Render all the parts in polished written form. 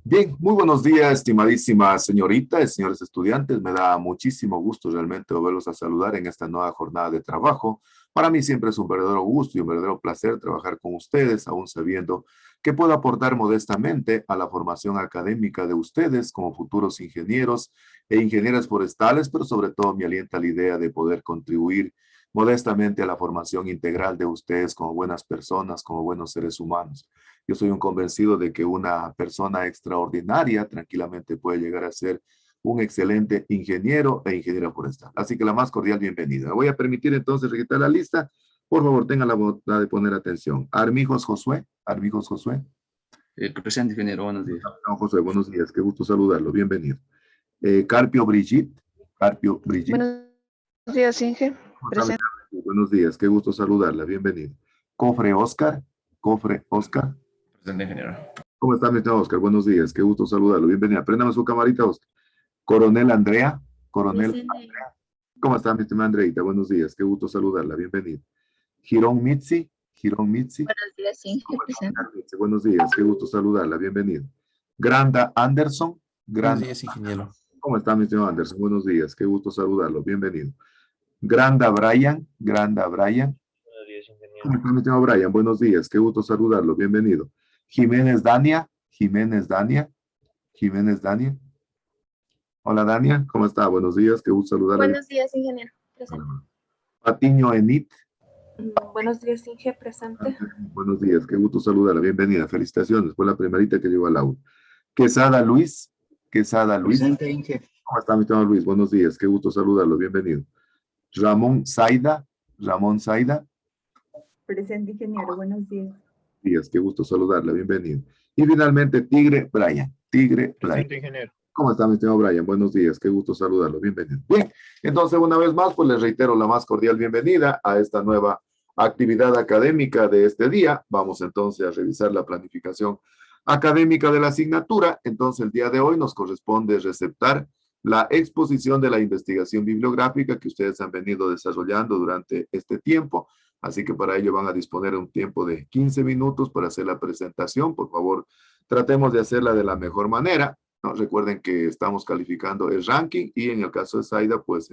Bien, muy buenos días, estimadísimas señoritas, señores estudiantes. Me da muchísimo gusto realmente volverlos a saludar en esta nueva jornada de trabajo. Para mí siempre es un verdadero gusto y un verdadero placer trabajar con ustedes, aún sabiendo que puedo aportar modestamente a la formación académica de ustedes como futuros ingenieros e ingenieras forestales, pero sobre todo me alienta la idea de poder contribuir modestamente a la formación integral de ustedes como buenas personas, como buenos seres humanos. Yo soy un convencido de que una persona extraordinaria tranquilamente puede llegar a ser un excelente ingeniero e ingeniero forestal. Así que la más cordial bienvenida. Me voy a permitir entonces registrar la lista. Por favor, tenga la bondad de poner atención. Armijos Josué. Armijos Josué. Presente, ingeniero, buenos días. No, José, buenos días. Qué gusto saludarlo. Bienvenido. Carpio Brigitte. Carpio Brigitte. Buenos días, Inge. Presente. Buenos días. Qué gusto saludarla. Bienvenido. Cofre Oscar. Cofre Oscar. Presente, ingeniero. ¿Cómo está, mi estimado Oscar? Buenos días, qué gusto saludarlo. Bienvenido. Préndame su camarita, Oscar. Coronel Andrea. Coronel Andrea. ¿Cómo está, mi estimada Andreita? Buenos días, qué gusto saludarla. Bienvenido. Girón Mitzi. Girón Mitzi. Buenos días, Inge. Presente. Buenos días, qué gusto saludarla. Bienvenido. Granda Anderson. Buenos días, ingeniero. ¿Cómo está, mi estimado Anderson? Buenos días, qué gusto saludarlo. Bienvenido. Granda Brian. Granda Brian. Buenos días, ingeniero. ¿Cómo está, mi estimado Brian? Buenos días, qué gusto saludarlo. Bienvenido. Jiménez Dania. Jiménez Dania. Jiménez Dania. Hola Dania, ¿cómo está? Buenos días, qué gusto saludarle. Buenos días, ingeniero. Presente. Patiño Enit. Buenos días, Inge. Presente. Buenos días, qué gusto saludarla. Bienvenida, felicitaciones. Fue la primerita que llegó al aula. Quesada Luis. Quesada Luis. Presente, Inge. ¿Cómo está, mi estimado Luis? Buenos días, qué gusto saludarlo. Bienvenido. Ramón Zaida. Ramón Zaida. Presente, ingeniero. Buenos días. Días, qué gusto saludarla. Bienvenido. Y finalmente, Tigre Brian. Tigre Brian. Presente, ingeniero. ¿Cómo está, mi estimado Brian? Buenos días, qué gusto saludarlo. Bienvenido. Bien, entonces una vez más, pues les reitero la más cordial bienvenida a esta nueva actividad académica de este día. Vamos entonces a revisar la planificación académica de la asignatura. Entonces el día de hoy nos corresponde receptar la exposición de la investigación bibliográfica que ustedes han venido desarrollando durante este tiempo. Así que para ello van a disponer de un tiempo de 15 minutos para hacer la presentación. Por favor, tratemos de hacerla de la mejor manera. ¿No? Recuerden que estamos calificando el ranking y en el caso de Zaida, pues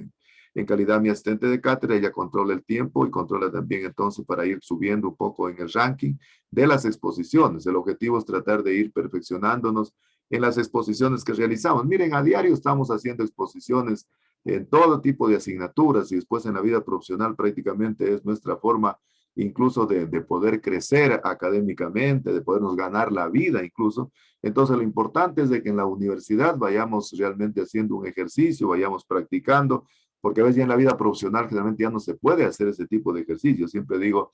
en calidad de mi asistente de cátedra, ella controla el tiempo y controla también entonces para ir subiendo un poco en el ranking de las exposiciones. El objetivo es tratar de ir perfeccionándonos en las exposiciones que realizamos. Miren, a diario estamos haciendo exposiciones en todo tipo de asignaturas y después en la vida profesional prácticamente es nuestra forma incluso de poder crecer académicamente, de podernos ganar la vida incluso. Entonces lo importante es de que en la universidad vayamos realmente haciendo un ejercicio, vayamos practicando, porque a veces ya en la vida profesional generalmente ya no se puede hacer ese tipo de ejercicio. Siempre digo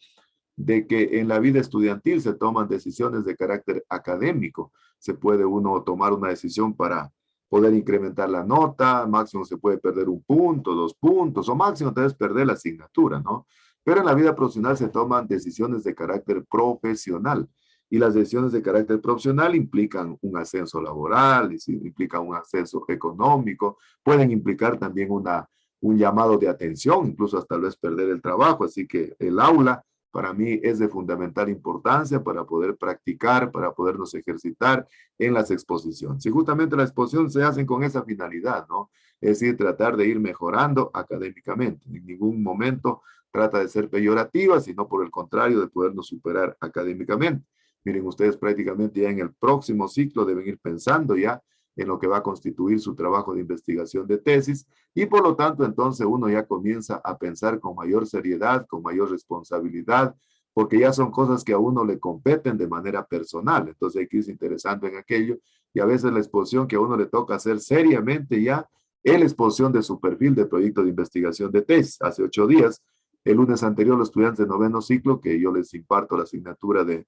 de que en la vida estudiantil se toman decisiones de carácter académico. Se puede uno tomar una decisión para poder incrementar la nota, máximo se puede perder un punto, 2 puntos, o máximo tal vez perder la asignatura, ¿no? Pero en la vida profesional se toman decisiones de carácter profesional. Y las decisiones de carácter profesional implican un ascenso laboral, implican un ascenso económico, pueden implicar también un llamado de atención, incluso hasta tal vez perder el trabajo. Así que el aula para mí es de fundamental importancia para poder practicar, para podernos ejercitar en las exposiciones. Y justamente las exposiciones se hacen con esa finalidad, ¿no? Es decir, tratar de ir mejorando académicamente. En ningún momento trata de ser peyorativa, sino por el contrario, de podernos superar académicamente. Miren, ustedes prácticamente ya en el próximo ciclo deben ir pensando ya en lo que va a constituir su trabajo de investigación de tesis y por lo tanto entonces uno ya comienza a pensar con mayor seriedad, con mayor responsabilidad, porque ya son cosas que a uno le competen de manera personal. Entonces hay que irse interesando en aquello y a veces la exposición que a uno le toca hacer seriamente ya es la exposición de su perfil de proyecto de investigación de tesis. Hace 8 días, el lunes anterior, los estudiantes de noveno ciclo, que yo les imparto la asignatura de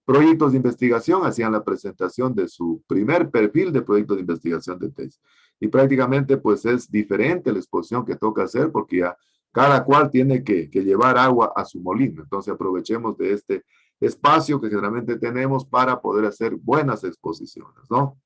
proyectos de investigación, hacían la presentación de su primer perfil de proyecto de investigación de tesis. Y prácticamente pues es diferente la exposición que toca hacer porque ya cada cual tiene que llevar agua a su molino. Entonces aprovechemos de este espacio que generalmente tenemos para poder hacer buenas exposiciones, ¿no?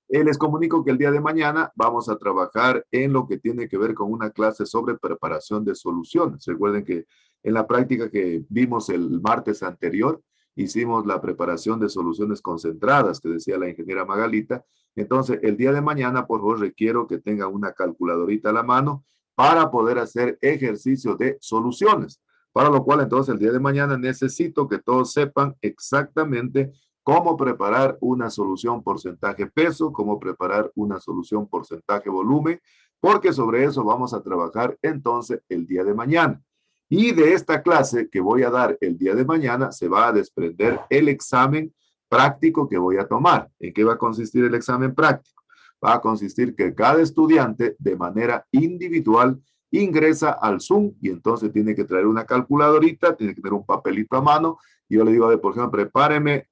Les comunico que el día de mañana vamos a trabajar en lo que tiene que ver con una clase sobre preparación de soluciones. Recuerden que en la práctica que vimos el martes anterior, hicimos la preparación de soluciones concentradas, que decía la ingeniera Magalita. Entonces, el día de mañana, por favor, requiero que tengan una calculadorita a la mano para poder hacer ejercicio de soluciones. Para lo cual, entonces, el día de mañana necesito que todos sepan exactamente cómo preparar una solución porcentaje peso, cómo preparar una solución porcentaje volumen, porque sobre eso vamos a trabajar entonces el día de mañana. Y de esta clase que voy a dar el día de mañana se va a desprender el examen práctico que voy a tomar. ¿En qué va a consistir el examen práctico? Va a consistir que cada estudiante de manera individual ingresa al Zoom y entonces tiene que traer una calculadorita, tiene que tener un papelito a mano. Y yo le digo, por ejemplo, prepáreme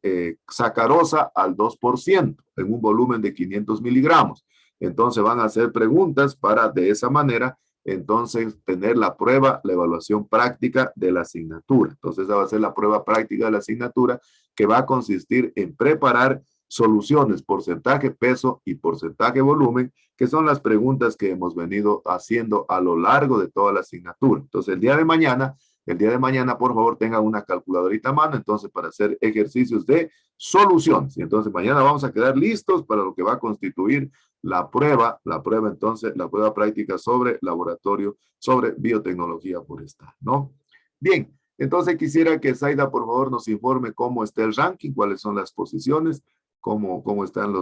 sacarosa al 2% en un volumen de 500 miligramos. Entonces van a hacer preguntas para de esa manera entonces tener la prueba, la evaluación práctica de la asignatura. Entonces esa va a ser la prueba práctica de la asignatura que va a consistir en preparar soluciones, porcentaje peso y porcentaje volumen, que son las preguntas que hemos venido haciendo a lo largo de toda la asignatura. Entonces el día de mañana, por favor, tengan una calculadorita a mano, entonces para hacer ejercicios de soluciones. Y entonces mañana vamos a quedar listos para lo que va a constituir la prueba entonces, la prueba práctica sobre laboratorio, sobre biotecnología forestal, ¿no? Bien, entonces quisiera que Zaida, por favor, nos informe cómo está el ranking, cuáles son las posiciones, cómo están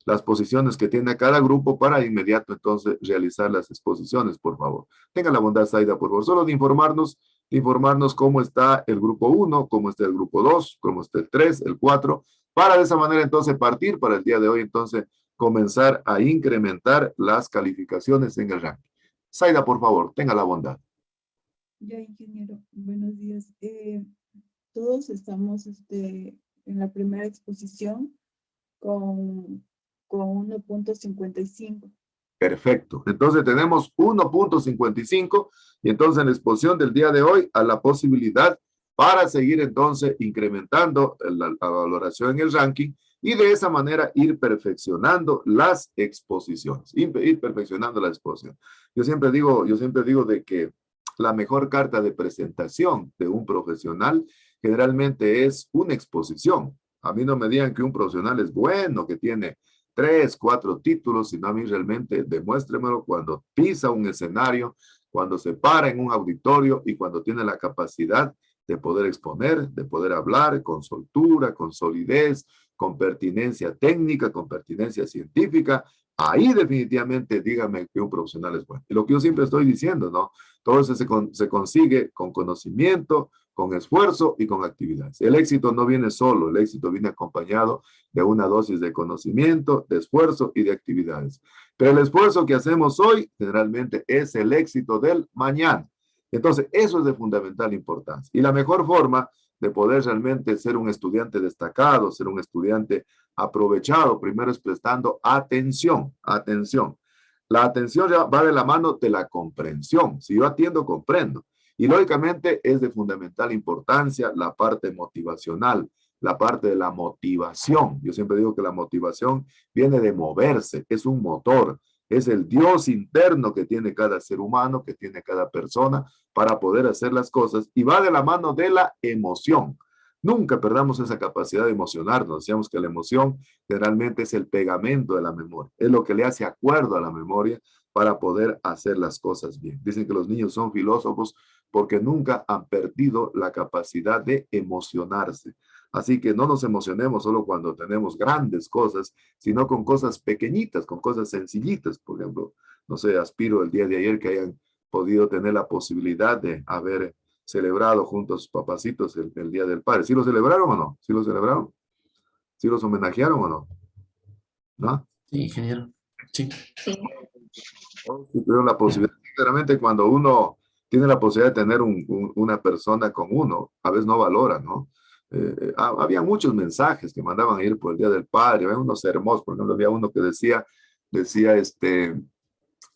las posiciones que tiene cada grupo para inmediato entonces realizar las exposiciones, por favor. Tenga la bondad, Zaida, por favor, solo de informarnos cómo está el grupo 1, cómo está el grupo 2, cómo está el 3, el 4, para de esa manera entonces partir para el día de hoy, entonces comenzar a incrementar las calificaciones en el ranking. Zaida, por favor, tenga la bondad. Ya, ingeniero, buenos días. Todos estamos en la primera exposición con 1.55. Perfecto. Entonces tenemos 1.55 y entonces en la exposición del día de hoy a la posibilidad para seguir entonces incrementando la valoración en el ranking y de esa manera ir perfeccionando las exposiciones, ir perfeccionando la exposición. Yo siempre digo de que la mejor carta de presentación de un profesional generalmente es una exposición. A mí no me digan que un profesional es bueno, que tiene 3, 4 títulos, sino a mí realmente demuéstremelo cuando pisa un escenario, cuando se para en un auditorio y cuando tiene la capacidad de poder exponer, de poder hablar con soltura, con solidez, con pertinencia técnica, con pertinencia científica. Ahí definitivamente dígame que un profesional es bueno. Y lo que yo siempre estoy diciendo, ¿no? Todo eso se consigue con conocimiento, con esfuerzo y con actividades. El éxito no viene solo, el éxito viene acompañado de una dosis de conocimiento, de esfuerzo y de actividades. Pero el esfuerzo que hacemos hoy generalmente es el éxito del mañana. Entonces, eso es de fundamental importancia. Y la mejor forma de poder realmente ser un estudiante destacado, ser un estudiante aprovechado, primero es prestando atención, atención. La atención ya va de la mano de la comprensión. Si yo atiendo, comprendo. Y lógicamente es de fundamental importancia la parte motivacional, la parte de la motivación. Yo siempre digo que la motivación viene de moverse, es un motor, es el Dios interno que tiene cada ser humano, que tiene cada persona para poder hacer las cosas y va de la mano de la emoción. Nunca perdamos esa capacidad de emocionarnos. Decíamos que la emoción generalmente es el pegamento de la memoria, es lo que le hace acuerdo a la memoria para poder hacer las cosas bien. Dicen que los niños son filósofos porque nunca han perdido la capacidad de emocionarse. Así que no nos emocionemos solo cuando tenemos grandes cosas, sino con cosas pequeñitas, con cosas sencillitas. Por ejemplo, no sé, aspiro el día de ayer que hayan podido tener la posibilidad de haber celebrado junto a sus papacitos el Día del Padre. ¿Sí lo celebraron o no? ¿Sí lo celebraron? ¿Sí los homenajearon o no? ¿No? Sí, ingeniero. Sí. Sí. Sí, tuvieron la posibilidad. Sinceramente, cuando uno tiene la posibilidad de tener una persona con uno, a veces no valora, ¿no? Había muchos mensajes que mandaban a ir por el Día del Padre, había unos hermosos, por ejemplo, había uno que decía,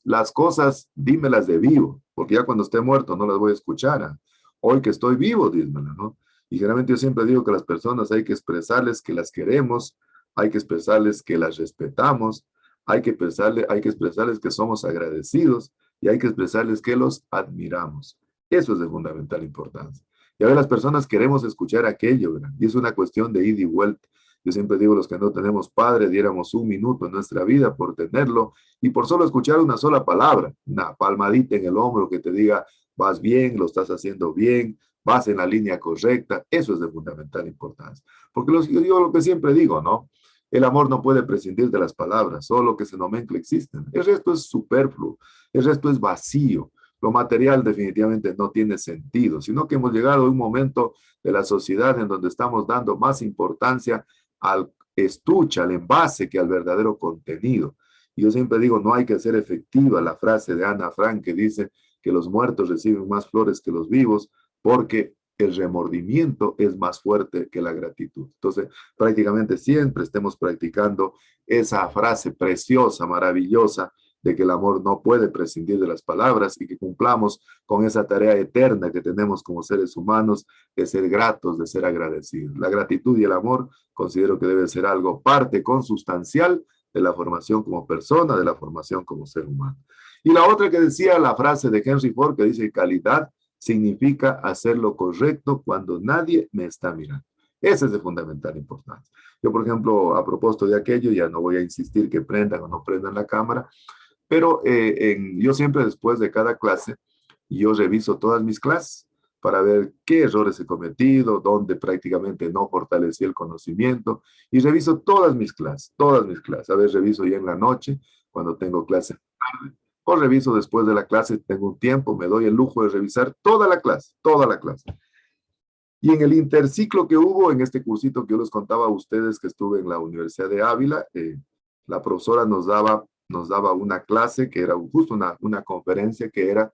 las cosas, dímelas de vivo, porque ya cuando esté muerto no las voy a escuchar. Hoy que estoy vivo, dímelas, ¿no? Y generalmente yo siempre digo que a las personas hay que expresarles que las queremos, hay que expresarles que las respetamos, hay que expresarles que somos agradecidos y hay que expresarles que los admiramos. Eso es de fundamental importancia. Y a veces las personas queremos escuchar aquello, ¿verdad? Y es una cuestión de ida y vuelta. Yo siempre digo, los que no tenemos padre, diéramos un minuto en nuestra vida por tenerlo y por solo escuchar una sola palabra, una palmadita en el hombro que te diga, vas bien, lo estás haciendo bien, vas en la línea correcta. Eso es de fundamental importancia. Porque yo digo lo que siempre digo, ¿no? El amor no puede prescindir de las palabras, solo que se nomencla existen. El resto es superfluo, el resto es vacío. Lo material definitivamente no tiene sentido, sino que hemos llegado a un momento de la sociedad en donde estamos dando más importancia al estuche, al envase, que al verdadero contenido. Y yo siempre digo, no hay que hacer efectiva la frase de Ana Frank que dice que los muertos reciben más flores que los vivos porque el remordimiento es más fuerte que la gratitud. Entonces, prácticamente siempre estemos practicando esa frase preciosa, maravillosa, de que el amor no puede prescindir de las palabras y que cumplamos con esa tarea eterna que tenemos como seres humanos de ser gratos, de ser agradecidos. La gratitud y el amor considero que debe ser algo parte consustancial de la formación como persona, de la formación como ser humano. Y la otra que decía la frase de Henry Ford que dice calidad significa hacer lo correcto cuando nadie me está mirando. Ese es de fundamental importancia. Yo, por ejemplo, a propósito de aquello, ya no voy a insistir que prendan o no prendan la cámara, pero yo siempre después de cada clase, yo reviso todas mis clases para ver qué errores he cometido, dónde prácticamente no fortalecí el conocimiento, y reviso todas mis clases, todas mis clases. A veces reviso ya en la noche, cuando tengo clase tarde, o reviso después de la clase, tengo un tiempo, me doy el lujo de revisar toda la clase, toda la clase. Y en el interciclo que hubo, en este cursito que yo les contaba a ustedes que estuve en la Universidad de Ávila, la profesora nos daba una clase que era justo una conferencia que era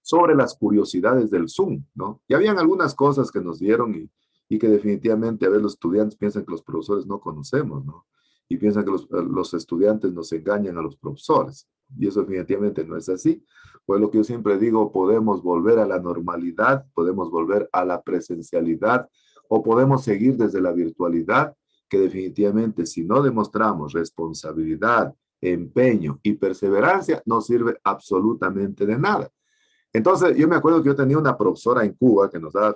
sobre las curiosidades del Zoom, ¿no? Y habían algunas cosas que nos dieron y que definitivamente a veces los estudiantes piensan que los profesores no conocemos, ¿no? Y piensan que los estudiantes nos engañan a los profesores. Y eso definitivamente no es así. Pues lo que yo siempre digo, podemos volver a la normalidad, podemos volver a la presencialidad o podemos seguir desde la virtualidad, que definitivamente si no demostramos responsabilidad, empeño y perseverancia, no sirve absolutamente de nada. Entonces, yo me acuerdo que yo tenía una profesora en Cuba que nos daba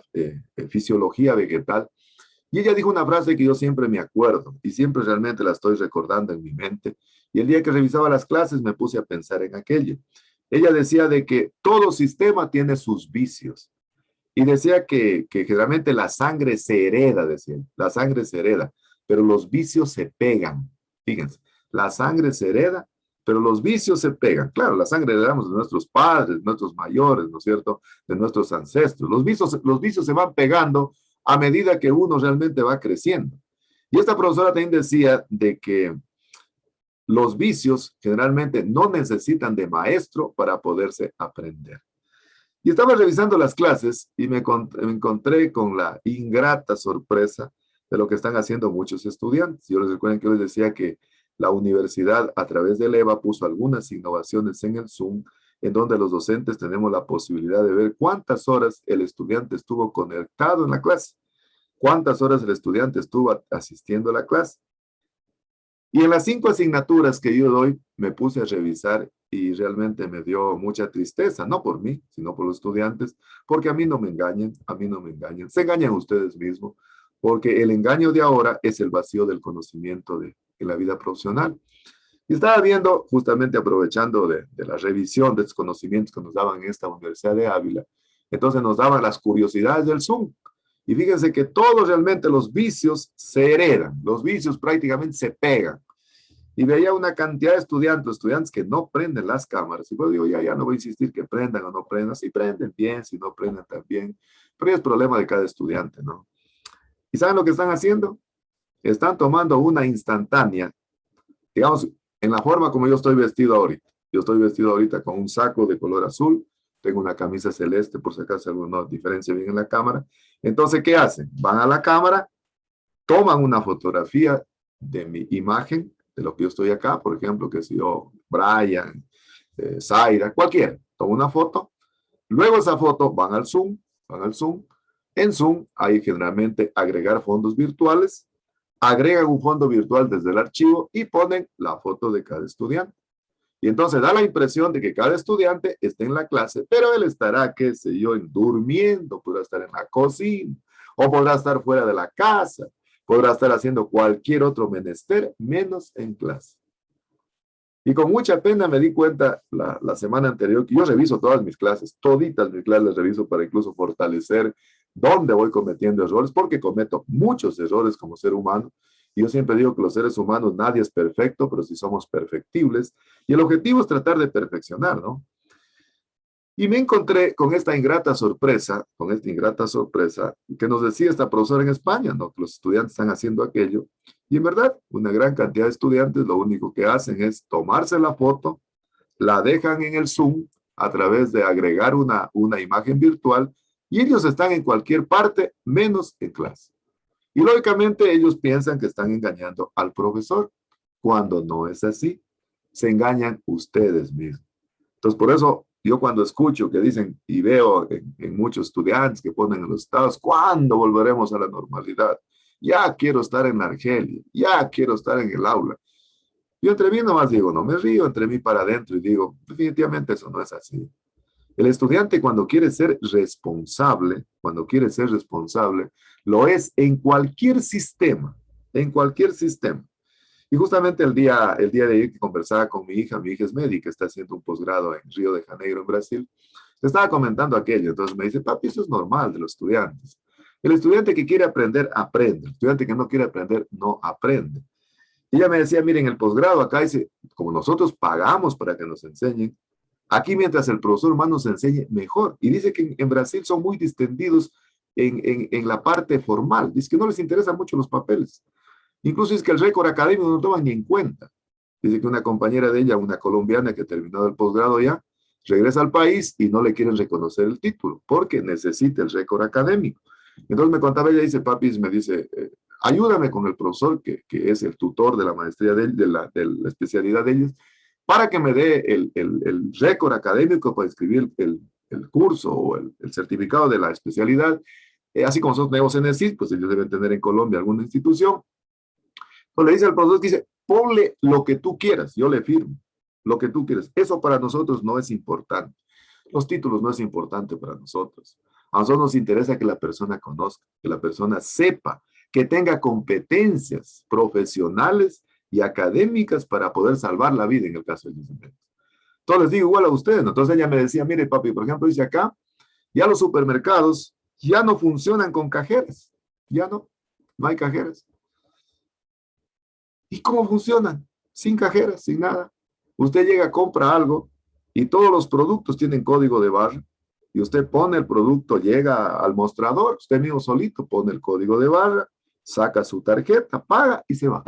fisiología vegetal y ella dijo una frase que yo siempre me acuerdo y siempre realmente la estoy recordando en mi mente. Y el día que revisaba las clases me puse a pensar en aquello. Ella decía de que todo sistema tiene sus vicios y decía que generalmente la sangre se hereda, decía, la sangre se hereda, pero los vicios se pegan. Fíjense, la sangre se hereda, pero los vicios se pegan. Claro, la sangre heredamos de nuestros padres, de nuestros mayores, ¿no es cierto? De nuestros ancestros. Los vicios se van pegando a medida que uno realmente va creciendo. Y esta profesora también decía de que los vicios generalmente no necesitan de maestro para poderse aprender. Y estaba revisando las clases y me encontré con la ingrata sorpresa de lo que están haciendo muchos estudiantes. Yo les recuerdo que yo les decía que la universidad a través del EVA puso algunas innovaciones en el Zoom, en donde los docentes tenemos la posibilidad de ver cuántas horas el estudiante estuvo conectado en la clase, cuántas horas el estudiante estuvo asistiendo a la clase. Y en las 5 asignaturas que yo doy, me puse a revisar y realmente me dio mucha tristeza, no por mí, sino por los estudiantes, porque a mí no me engañan, a mí no me engañan, se engañan ustedes mismos, porque el engaño de ahora es el vacío del conocimiento de la vida profesional. Y estaba viendo, justamente aprovechando de la revisión de estos conocimientos que nos daban en esta Universidad de Ávila, entonces nos daban las curiosidades del Zoom. Y fíjense que todos realmente los vicios se heredan, los vicios prácticamente se pegan. Y veía una cantidad de estudiantes que no prenden las cámaras. Y pues digo, ya no voy a insistir que prendan o no prendan. Si prenden bien, si no prenden también. Pero es problema de cada estudiante, ¿no? ¿Y saben lo que están haciendo? Están tomando una instantánea, digamos, en la forma como yo estoy vestido ahorita. Yo estoy vestido ahorita con un saco de color azul, tengo una camisa celeste, por si acaso alguna diferencia bien en la cámara. Entonces, ¿qué hacen? Van a la cámara, toman una fotografía de mi imagen, de lo que yo estoy acá, por ejemplo, que si yo, Brian, Zaira, cualquiera, tomo una foto, luego esa foto van al Zoom, en Zoom hay generalmente agregar fondos virtuales, agregan un fondo virtual desde el archivo y ponen la foto de cada estudiante. Y entonces da la impresión de que cada estudiante está en la clase, pero él estará, qué sé yo, durmiendo, podrá estar en la cocina, o podrá estar fuera de la casa, podrá estar haciendo cualquier otro menester, menos en clase. Y con mucha pena me di cuenta la semana anterior que yo reviso todas mis clases, toditas mis clases las reviso para incluso fortalecer dónde voy cometiendo errores, porque cometo muchos errores como ser humano. Y yo siempre digo que los seres humanos nadie es perfecto, pero sí somos perfectibles. Y el objetivo es tratar de perfeccionar, ¿no? Y me encontré con esta ingrata sorpresa, que nos decía esta profesora en España, ¿no? Que los estudiantes están haciendo aquello. Y en verdad, una gran cantidad de estudiantes lo único que hacen es tomarse la foto, la dejan en el Zoom a través de agregar una imagen virtual y ellos están en cualquier parte menos en clase. Y lógicamente ellos piensan que están engañando al profesor, cuando no es así. Se engañan ustedes mismos. Entonces, por eso yo cuando escucho que dicen y veo en muchos estudiantes que ponen en los estados, ¿cuándo volveremos a la normalidad? Ya quiero estar en la Argelia, ya quiero estar en el aula. Yo entre mí nomás digo, no me río entre mí para adentro y digo, definitivamente eso no es así. El estudiante cuando quiere ser responsable, lo es en cualquier sistema. Y justamente el día de ayer que conversaba con mi hija es médica, está haciendo un posgrado en Río de Janeiro, en Brasil, le estaba comentando aquello, entonces me dice, papi, eso es normal de los estudiantes. El estudiante que quiere aprender, aprende. El estudiante que no quiere aprender, no aprende. Y ella me decía, miren, el posgrado acá dice, como nosotros pagamos para que nos enseñen, aquí mientras el profesor más nos enseñe, mejor. Y dice que en Brasil son muy distendidos en la parte formal. Dice que no les interesan mucho los papeles. Incluso es que el récord académico no toman ni en cuenta. Dice que una compañera de ella, una colombiana que terminó el posgrado ya, regresa al país y no le quieren reconocer el título porque necesita el récord académico. Entonces me contaba ella, dice, papi, me dice, ayúdame con el profesor que es el tutor de la maestría de la especialidad de ellos, para que me dé el récord académico para escribir el curso o el certificado de la especialidad. Así como nosotros tenemos en el CIS, pues ellos deben tener en Colombia alguna institución. Pues le dice al profesor, dice, ponle lo que tú quieras, yo le firmo, lo que tú quieras. Eso para nosotros no es importante. Los títulos no es importante para nosotros. A nosotros nos interesa que la persona conozca, que la persona sepa, que tenga competencias profesionales y académicas para poder salvar la vida en el caso del desempleo. Entonces les digo igual a ustedes, ¿no? Entonces ella me decía, mire papi, por ejemplo, dice acá, ya los supermercados ya no funcionan con cajeras, ya no hay cajeras. ¿Y cómo funcionan? Sin cajeras, sin nada. Usted llega, compra algo y todos los productos tienen código de barra. Y usted pone el producto, llega al mostrador, usted mismo solito pone el código de barra, saca su tarjeta, paga y se va.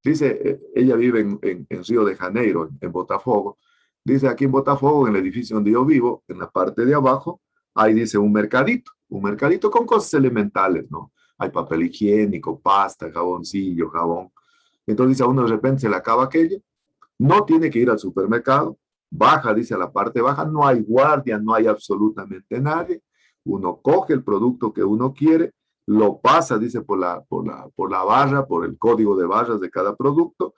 Dice, ella vive en Río de Janeiro, en Botafogo. Dice, aquí en Botafogo, en el edificio donde yo vivo, en la parte de abajo, ahí dice un mercadito con cosas elementales, ¿no? Hay papel higiénico, pasta, jaboncillo, jabón. Entonces dice, a uno de repente se le acaba aquello, no tiene que ir al supermercado, baja, dice, a la parte baja, no hay guardia, no hay absolutamente nadie. Uno coge el producto que uno quiere, lo pasa, dice, por la barra, por el código de barras de cada producto,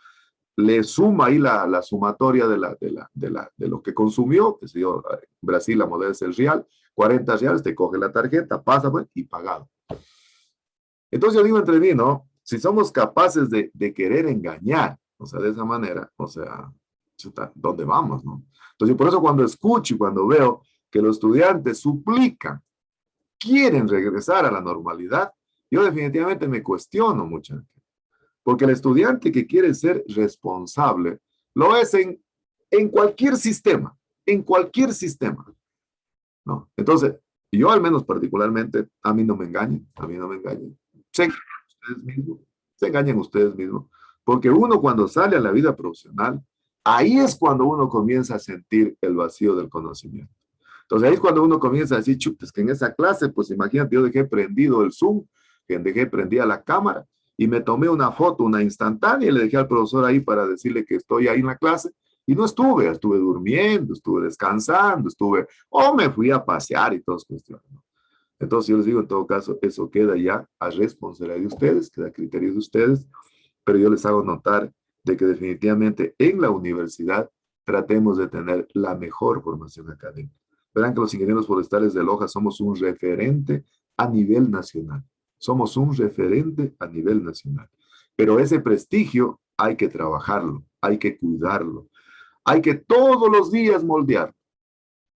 le suma ahí la sumatoria de lo que consumió, que se dio en Brasil la moneda es el real, 40 reales, te coge la tarjeta, pasa pues, y pagado. Entonces yo digo entre mí, ¿no? Si somos capaces de querer engañar, o sea, de esa manera, o sea, chuta, ¿dónde vamos, no? Entonces, por eso cuando escucho y cuando veo que los estudiantes suplican, quieren regresar a la normalidad, yo definitivamente me cuestiono mucho. Porque el estudiante que quiere ser responsable lo es en cualquier sistema, ¿no? Entonces, yo al menos particularmente, a mí no me engañen, se engañen ustedes mismos, porque uno cuando sale a la vida profesional, ahí es cuando uno comienza a sentir el vacío del conocimiento. Entonces ahí es cuando uno comienza a decir, es que en esa clase, pues imagínate, yo dejé prendido el Zoom, que dejé prendida la cámara, y me tomé una foto, una instantánea, y le dejé al profesor ahí para decirle que estoy ahí en la clase, y no estuve durmiendo, estuve descansando, o me fui a pasear y todas cuestiones, ¿no? Entonces yo les digo, en todo caso, eso queda ya a responsabilidad de ustedes, queda a criterio de ustedes, pero yo les hago notar de que definitivamente en la universidad tratemos de tener la mejor formación académica. Verán que los ingenieros forestales de Loja somos un referente a nivel nacional. Somos un referente a nivel nacional. Pero ese prestigio hay que trabajarlo, hay que cuidarlo, hay que todos los días moldearlo.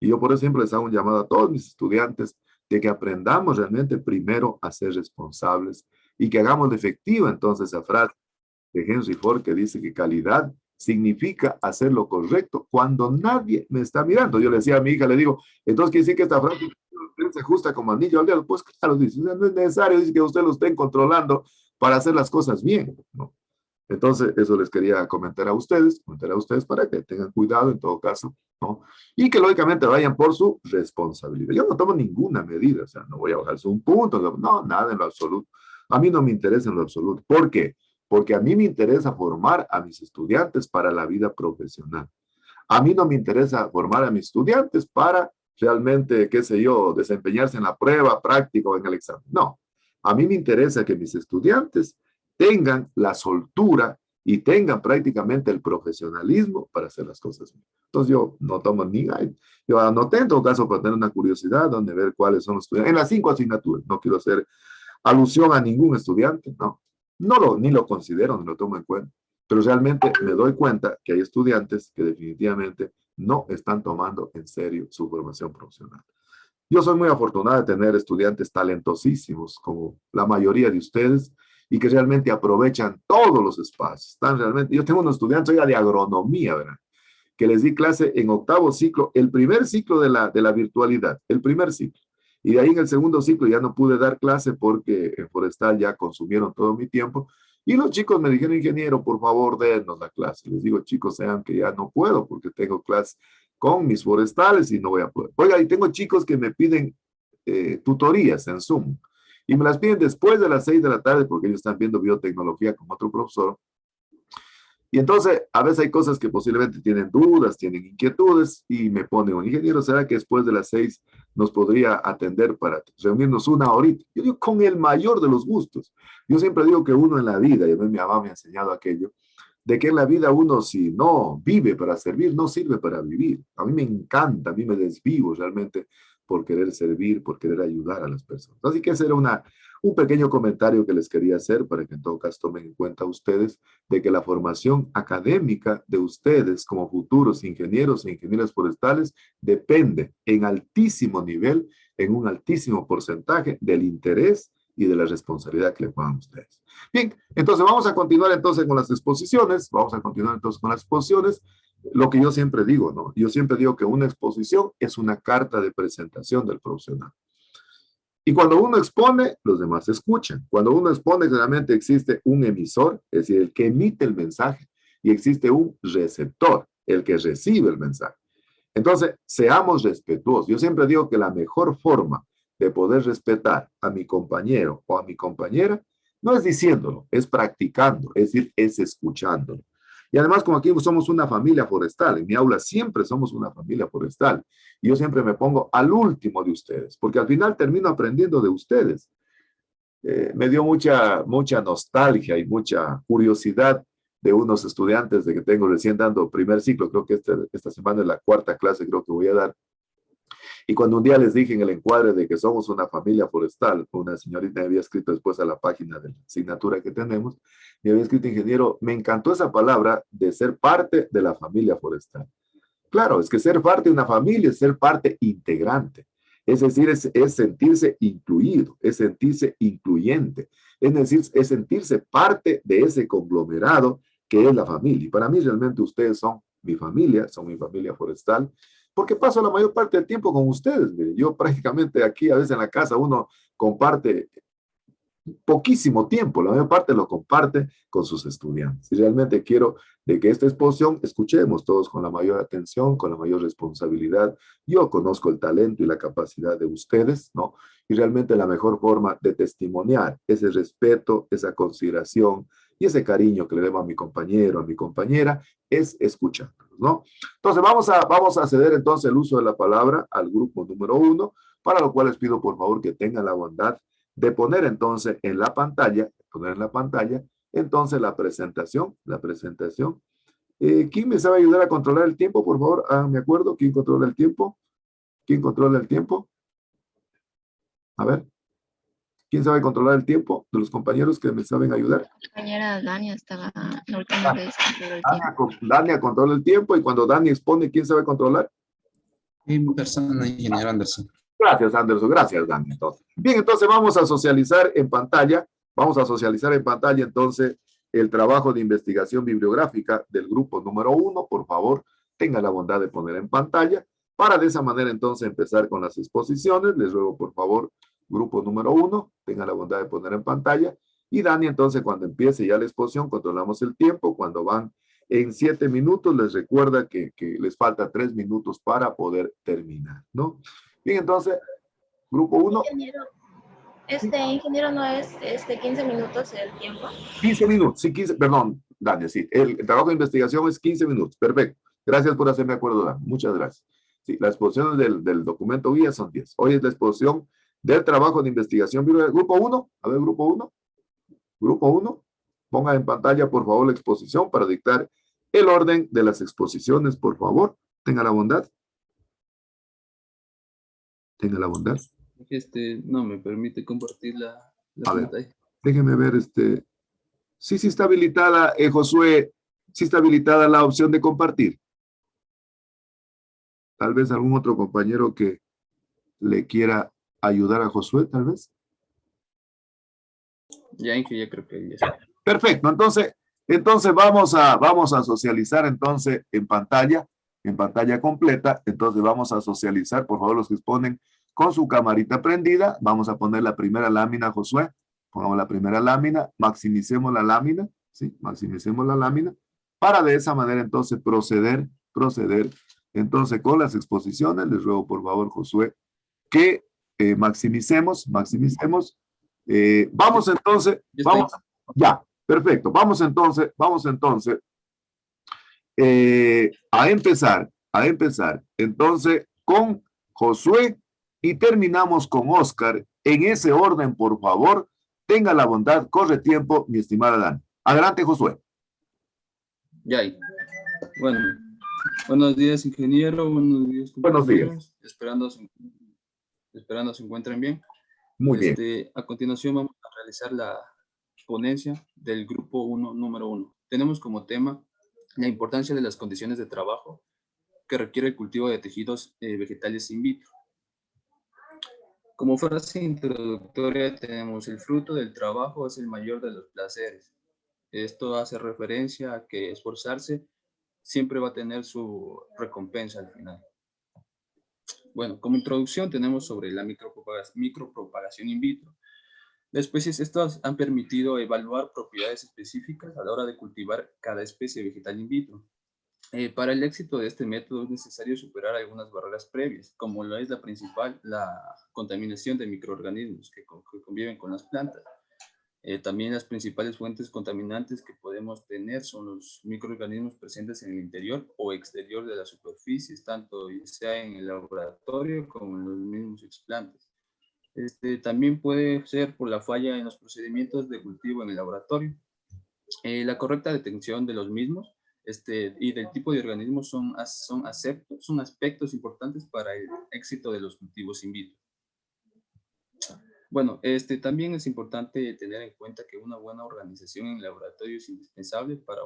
Y yo por eso siempre les hago un llamado a todos mis estudiantes de que aprendamos realmente primero a ser responsables y que hagamos efectiva entonces esa frase de Henry Ford que dice que calidad significa hacer lo correcto cuando nadie me está mirando. Yo le decía a mi hija, le digo, entonces quiere decir que esta frase se ajusta como anillo al dedo. Pues claro, dice, no es necesario, dice que usted lo estén controlando para hacer las cosas bien, ¿no? Entonces, eso les quería comentar a ustedes para que tengan cuidado en todo caso, ¿no? Y que lógicamente vayan por su responsabilidad. Yo no tomo ninguna medida, o sea, no voy a bajarse un punto, no, nada en lo absoluto. A mí no me interesa en lo absoluto. ¿Por qué? Porque a mí me interesa formar a mis estudiantes para la vida profesional. A mí no me interesa formar a mis estudiantes para realmente, qué sé yo, desempeñarse en la prueba, práctica o en el examen. No, a mí me interesa que mis estudiantes tengan la soltura y tengan prácticamente el profesionalismo para hacer las cosas bien. Entonces yo no tomo ni, yo anoté en todo caso para tener una curiosidad donde ver cuáles son los estudiantes, en las 5 asignaturas, no quiero hacer alusión a ningún estudiante, no, ni lo considero, ni lo tomo en cuenta, pero realmente me doy cuenta que hay estudiantes que definitivamente no están tomando en serio su formación profesional. Yo soy muy afortunado de tener estudiantes talentosísimos, como la mayoría de ustedes, y que realmente aprovechan todos los espacios. Están realmente, yo tengo unos estudiantes de agronomía, ¿verdad? Que les di clase en 8º ciclo, el primer ciclo de la virtualidad, el primer ciclo. Y de ahí en el 2º ciclo ya no pude dar clase porque en forestal ya consumieron todo mi tiempo. Y los chicos me dijeron, ingeniero, por favor, denos la clase. Les digo, chicos, sean que ya no puedo porque tengo clase con mis forestales y no voy a poder. Oiga, y tengo chicos que me piden tutorías en Zoom y me las piden después de las 6 de la tarde porque ellos están viendo biotecnología con otro profesor. Y entonces, a veces hay cosas que posiblemente tienen dudas, tienen inquietudes y me ponen, un ingeniero, ¿será que después de las 6 nos podría atender para reunirnos una horita? Yo digo, con el mayor de los gustos. Yo siempre digo que uno en la vida, y a mí mi mamá me ha enseñado aquello, de que en la vida uno si no vive para servir, no sirve para vivir. A mí me encanta, a mí me desvivo realmente por querer servir, por querer ayudar a las personas. Así que ese era un pequeño comentario que les quería hacer para que en todo caso tomen en cuenta ustedes de que la formación académica de ustedes como futuros ingenieros e ingenieras forestales depende en altísimo nivel, en un altísimo porcentaje del interés y de la responsabilidad que le pongan ustedes. Bien, entonces vamos a continuar entonces con las exposiciones, lo que yo siempre digo, ¿no? Yo siempre digo que una exposición es una carta de presentación del profesional. Y cuando uno expone, los demás escuchan. Cuando uno expone, realmente existe un emisor, es decir, el que emite el mensaje, y existe un receptor, el que recibe el mensaje. Entonces, seamos respetuosos. Yo siempre digo que la mejor forma de poder respetar a mi compañero o a mi compañera no es diciéndolo, es practicando, es decir, es escuchándolo. Y además, como aquí somos una familia forestal, en mi aula siempre somos una familia forestal. Y yo siempre me pongo al último de ustedes, porque al final termino aprendiendo de ustedes. Me dio mucha nostalgia y mucha curiosidad de unos estudiantes de que tengo recién dando primer ciclo, creo que esta semana es la 4ª clase, creo que voy a dar. Y cuando un día les dije en el encuadre de que somos una familia forestal, una señorita me había escrito después a la página de la asignatura que tenemos, me había escrito, ingeniero, me encantó esa palabra de ser parte de la familia forestal. Claro, es que ser parte de una familia es ser parte integrante. Es decir, es sentirse incluido, es sentirse incluyente, es decir, es sentirse parte de ese conglomerado que es la familia. Y para mí realmente ustedes son mi familia forestal, porque paso la mayor parte del tiempo con ustedes. Mire, yo prácticamente aquí, a veces en la casa, uno comparte poquísimo tiempo, la mayor parte lo comparte con sus estudiantes. Y realmente quiero de que esta exposición escuchemos todos con la mayor atención, con la mayor responsabilidad. Yo conozco el talento y la capacidad de ustedes, ¿no? Y realmente la mejor forma de testimoniar ese respeto, esa consideración y ese cariño que le debo a mi compañero, a mi compañera, es escucharlos, ¿no? Entonces vamos a ceder entonces el uso de la palabra al grupo número 1, para lo cual les pido por favor que tengan la bondad de poner entonces en la pantalla, entonces la presentación. ¿Quién me sabe ayudar a controlar el tiempo, por favor? Me acuerdo, ¿quién controla el tiempo? ¿Quién controla el tiempo? A ver, ¿quién sabe controlar el tiempo de los compañeros que me saben ayudar? Compañera Dania estaba la última vez controló el tiempo. Dania controla el tiempo y cuando Dani expone, ¿quién sabe controlar? En persona, ingeniero Anderson. Gracias, Anderson. Gracias, Dani. Entonces, bien, entonces vamos a socializar en pantalla. Vamos a socializar en pantalla entonces el trabajo de investigación bibliográfica del grupo número 1. Por favor, tenga la bondad de poner en pantalla para de esa manera entonces empezar con las exposiciones. Les ruego, por favor, grupo número 1, tenga la bondad de poner en pantalla. Y Dani, entonces, cuando empiece ya la exposición, controlamos el tiempo. Cuando van en 7 minutos, les recuerda que les falta 3 minutos para poder terminar, ¿no? Bien, entonces, grupo 1. Ingeniero, no es 15 minutos el tiempo. 15 minutos, sí, 15, perdón, Dani, sí. El trabajo de investigación es 15 minutos. Perfecto. Gracias por hacerme acuerdo, Dani. Muchas gracias. Sí, las exposiciones del documento guía son 10. Hoy es la exposición del trabajo de investigación. Grupo 1, a ver, grupo 1. Grupo 1, ponga en pantalla, por favor, la exposición para dictar el orden de las exposiciones, por favor. Tenga la bondad. Tenga la bondad. No me permite compartir la A ver, pantalla. déjeme ver, sí está habilitada, Josué, sí está habilitada la opción de compartir. Tal vez algún otro compañero que le quiera ayudar a Josué, tal vez. Ya, Inge, ya creo que ya está. Perfecto, entonces vamos a socializar entonces en pantalla completa. Entonces vamos a socializar, por favor, los que exponen con su camarita prendida. Vamos a poner la primera lámina, Josué. Pongamos la primera lámina, maximicemos la lámina, ¿sí? Maximicemos la lámina para de esa manera entonces proceder entonces con las exposiciones. Les ruego, por favor, Josué, que maximicemos. Vamos entonces, vamos, ya, perfecto. Vamos entonces a empezar entonces con Josué y terminamos con Oscar. En ese orden, por favor, tenga la bondad, corre tiempo, mi estimada Dan. Adelante, Josué. Ya. Bueno, buenos días, ingeniero. Buenos días, compañeros. Buenos días. Esperando se encuentren bien. Muy bien. A continuación vamos a realizar la ponencia del grupo 1, número 1. Tenemos como tema la importancia de las condiciones de trabajo que requiere el cultivo de tejidos vegetales in vitro. Como frase introductoria tenemos: el fruto del trabajo es el mayor de los placeres. Esto hace referencia a que esforzarse siempre va a tener su recompensa al final. Bueno, como introducción tenemos sobre la micropropagación in vitro. Las especies estas han permitido evaluar propiedades específicas a la hora de cultivar cada especie vegetal in vitro. Para el éxito de este método es necesario superar algunas barreras previas, como lo es la principal, la contaminación de microorganismos que conviven con las plantas. También las principales fuentes contaminantes que podemos tener son los microorganismos presentes en el interior o exterior de las superficies, tanto sea en el laboratorio como en los mismos explantes. También puede ser por la falla en los procedimientos de cultivo en el laboratorio. La correcta detección de los mismos y del tipo de organismos son aspectos importantes para el éxito de los cultivos in vitro. Bueno, también es importante tener en cuenta que una buena organización en el laboratorio es indispensable para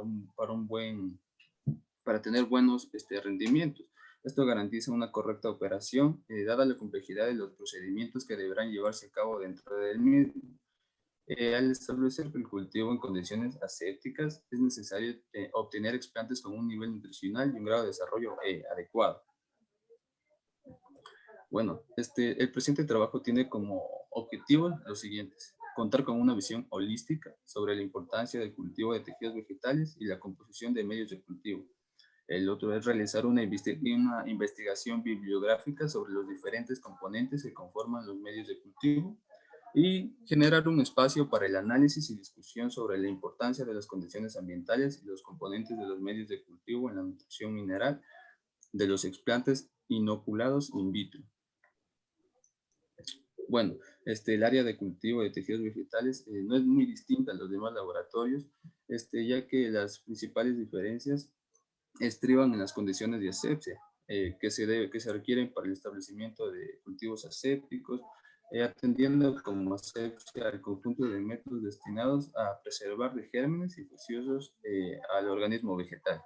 tener buenos rendimientos. Esto garantiza una correcta operación, dada la complejidad de los procedimientos que deberán llevarse a cabo dentro del mismo. Al establecer el cultivo en condiciones asépticas, es necesario obtener explantes con un nivel nutricional y un grado de desarrollo adecuado. Bueno, el presente trabajo tiene como objetivo los siguientes: contar con una visión holística sobre la importancia del cultivo de tejidos vegetales y la composición de medios de cultivo. El otro es realizar una investigación bibliográfica sobre los diferentes componentes que conforman los medios de cultivo y generar un espacio para el análisis y discusión sobre la importancia de las condiciones ambientales y los componentes de los medios de cultivo en la nutrición mineral de los explantes inoculados in vitro. Bueno, el área de cultivo de tejidos vegetales no es muy distinta a los demás laboratorios, ya que las principales diferencias estriban en las condiciones de asepsia que se requieren para el establecimiento de cultivos asépticos, atendiendo como asepsia al conjunto de métodos destinados a preservar de gérmenes infecciosos al organismo vegetal.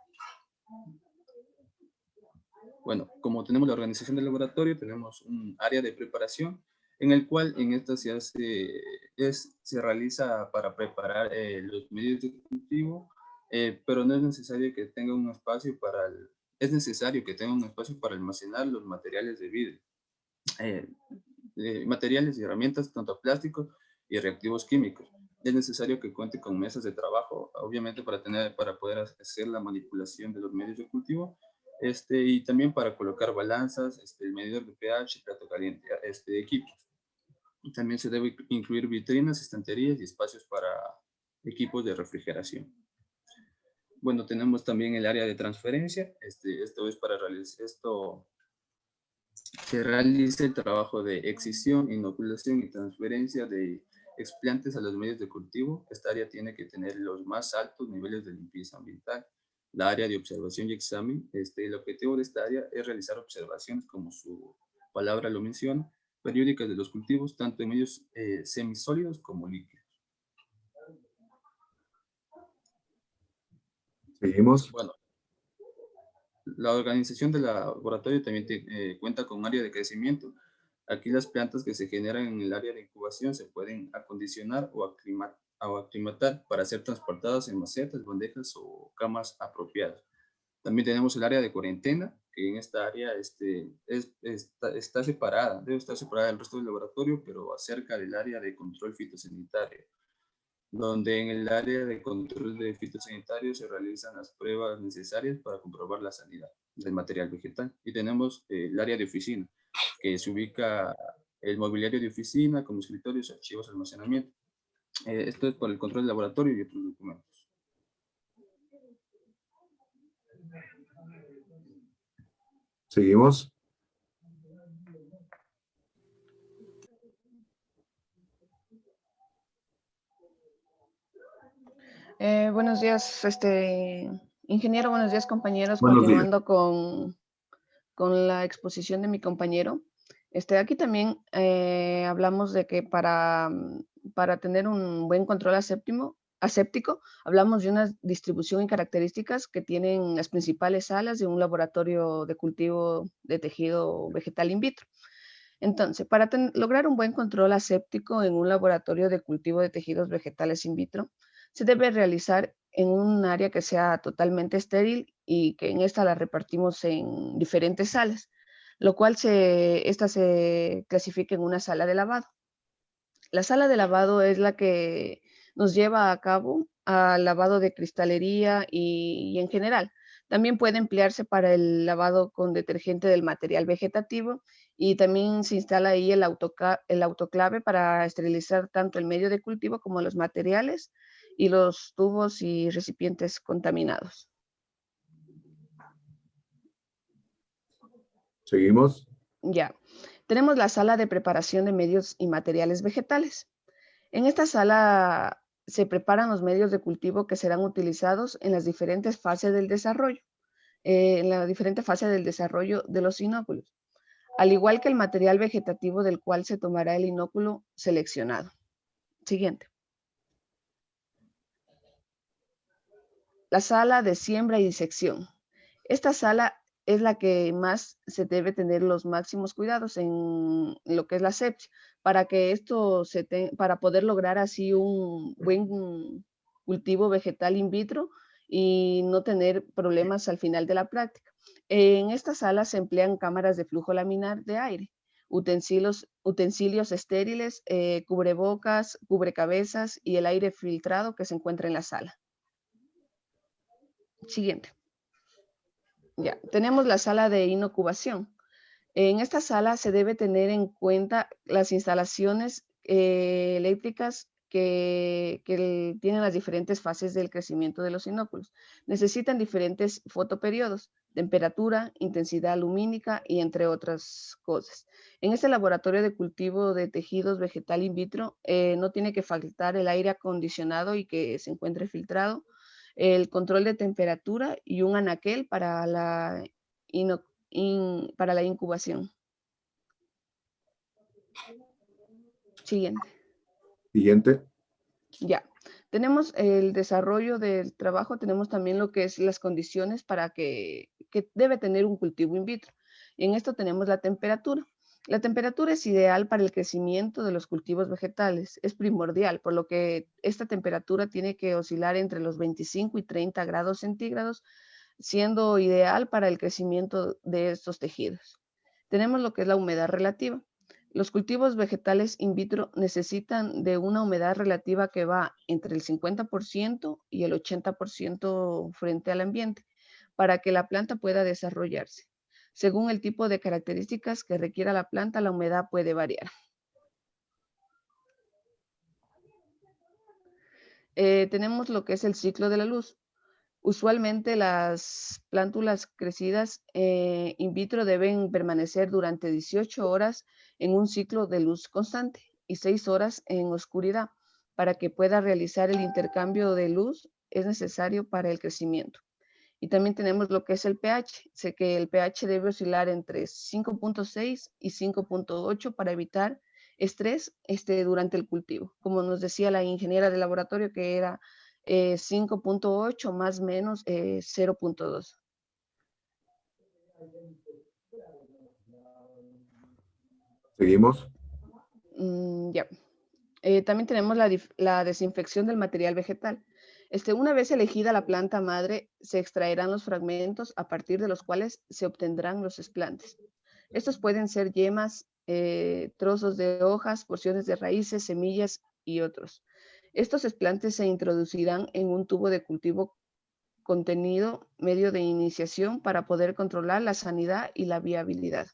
Bueno, como tenemos la organización del laboratorio, tenemos un área de preparación en el cual en esta se realiza para preparar los medios de cultivo, pero no es necesario que tenga un espacio es necesario que tenga un espacio para almacenar los materiales de vidrio, eh, materiales y herramientas, tanto plásticos y reactivos químicos. Es necesario que cuente con mesas de trabajo, obviamente para poder hacer la manipulación de los medios de cultivo, y también para colocar balanzas, el medidor de pH, plato caliente, equipos. Y también se debe incluir vitrinas, estanterías y espacios para equipos de refrigeración. Bueno, tenemos también el área de transferencia. Esto es para realizar se realiza el trabajo de excisión, inoculación y transferencia de explantes a los medios de cultivo. Esta área tiene que tener los más altos niveles de limpieza ambiental. La área de observación y examen, el objetivo de esta área es realizar observaciones, como su palabra lo menciona, periódicas de los cultivos, tanto en medios semisólidos como líquidos. Seguimos. Bueno, la organización del laboratorio también cuenta con un área de crecimiento. Aquí las plantas que se generan en el área de incubación se pueden acondicionar o aclimatar para ser transportadas en macetas, bandejas o camas apropiadas. También tenemos el área de cuarentena, que en esta área está separada, debe estar separada del resto del laboratorio, pero acerca del área de control fitosanitario, donde en el área de control de fitosanitario se realizan las pruebas necesarias para comprobar la sanidad del material vegetal. Y tenemos el área de oficina, que se ubica el mobiliario de oficina, como escritorios, archivos, almacenamiento. Esto es para el control del laboratorio y otros documentos. Seguimos. Buenos días, ingeniero, buenos días, compañeros. Buenos días. Continuando con la exposición de mi compañero. Aquí también hablamos de que para tener un buen control aséptico, hablamos de una distribución y características que tienen las principales salas de un laboratorio de cultivo de tejido vegetal in vitro. Entonces, para lograr un buen control aséptico en un laboratorio de cultivo de tejidos vegetales in vitro, se debe realizar en un área que sea totalmente estéril y que en esta la repartimos en diferentes salas, lo cual esta se clasifica en una sala de lavado. La sala de lavado es la que nos lleva a cabo al lavado de cristalería y en general. También puede emplearse para el lavado con detergente del material vegetativo y también se instala ahí el autoclave para esterilizar tanto el medio de cultivo como los materiales y los tubos y recipientes contaminados. Seguimos. Ya. Tenemos la sala de preparación de medios y materiales vegetales. En esta sala se preparan los medios de cultivo que serán utilizados en las diferentes fases del desarrollo, en la diferente fase del desarrollo de los inóculos, al igual que el material vegetativo del cual se tomará el inóculo seleccionado. Siguiente. La sala de siembra y disección. Esta sala es la que más se debe tener los máximos cuidados en lo que es la asepsia, para que para poder lograr así un buen cultivo vegetal in vitro y no tener problemas al final de la práctica. En esta sala se emplean cámaras de flujo laminar de aire, utensilios estériles, cubrebocas, cubrecabezas y el aire filtrado que se encuentra en la sala. Siguiente. Ya, tenemos la sala de inocubación. En esta sala se debe tener en cuenta las instalaciones eléctricas que tienen las diferentes fases del crecimiento de los inóculos. Necesitan diferentes fotoperiodos, temperatura, intensidad lumínica y entre otras cosas. En este laboratorio de cultivo de tejidos vegetal in vitro no tiene que faltar el aire acondicionado y que se encuentre filtrado, el control de temperatura y un anaquel para para la incubación. Siguiente. Siguiente. Ya. Tenemos el desarrollo del trabajo, tenemos también lo que es las condiciones para que debe tener un cultivo in vitro. Y en esto tenemos la temperatura. La temperatura es ideal para el crecimiento de los cultivos vegetales, es primordial, por lo que esta temperatura tiene que oscilar entre los 25 y 30 grados centígrados, siendo ideal para el crecimiento de estos tejidos. Tenemos lo que es la humedad relativa. Los cultivos vegetales in vitro necesitan de una humedad relativa que va entre el 50% y el 80% frente al ambiente para que la planta pueda desarrollarse. Según el tipo de características que requiera la planta, la humedad puede variar. Tenemos lo que es el ciclo de la luz. Usualmente las plántulas crecidas in vitro deben permanecer durante 18 horas en un ciclo de luz constante y 6 horas en oscuridad. Para que pueda realizar el intercambio de luz es necesario para el crecimiento. Y también tenemos lo que es el pH. Sé que el pH debe oscilar entre 5.6 y 5.8 para evitar estrés durante el cultivo. Como nos decía la ingeniera del laboratorio, que era 5.8 más menos 0.2. Seguimos. Ya. También tenemos la desinfección del material vegetal. Una vez elegida la planta madre, se extraerán los fragmentos a partir de los cuales se obtendrán los explantes. Estos pueden ser yemas, trozos de hojas, porciones de raíces, semillas y otros. Estos explantes se introducirán en un tubo de cultivo contenido medio de iniciación para poder controlar la sanidad y la viabilidad.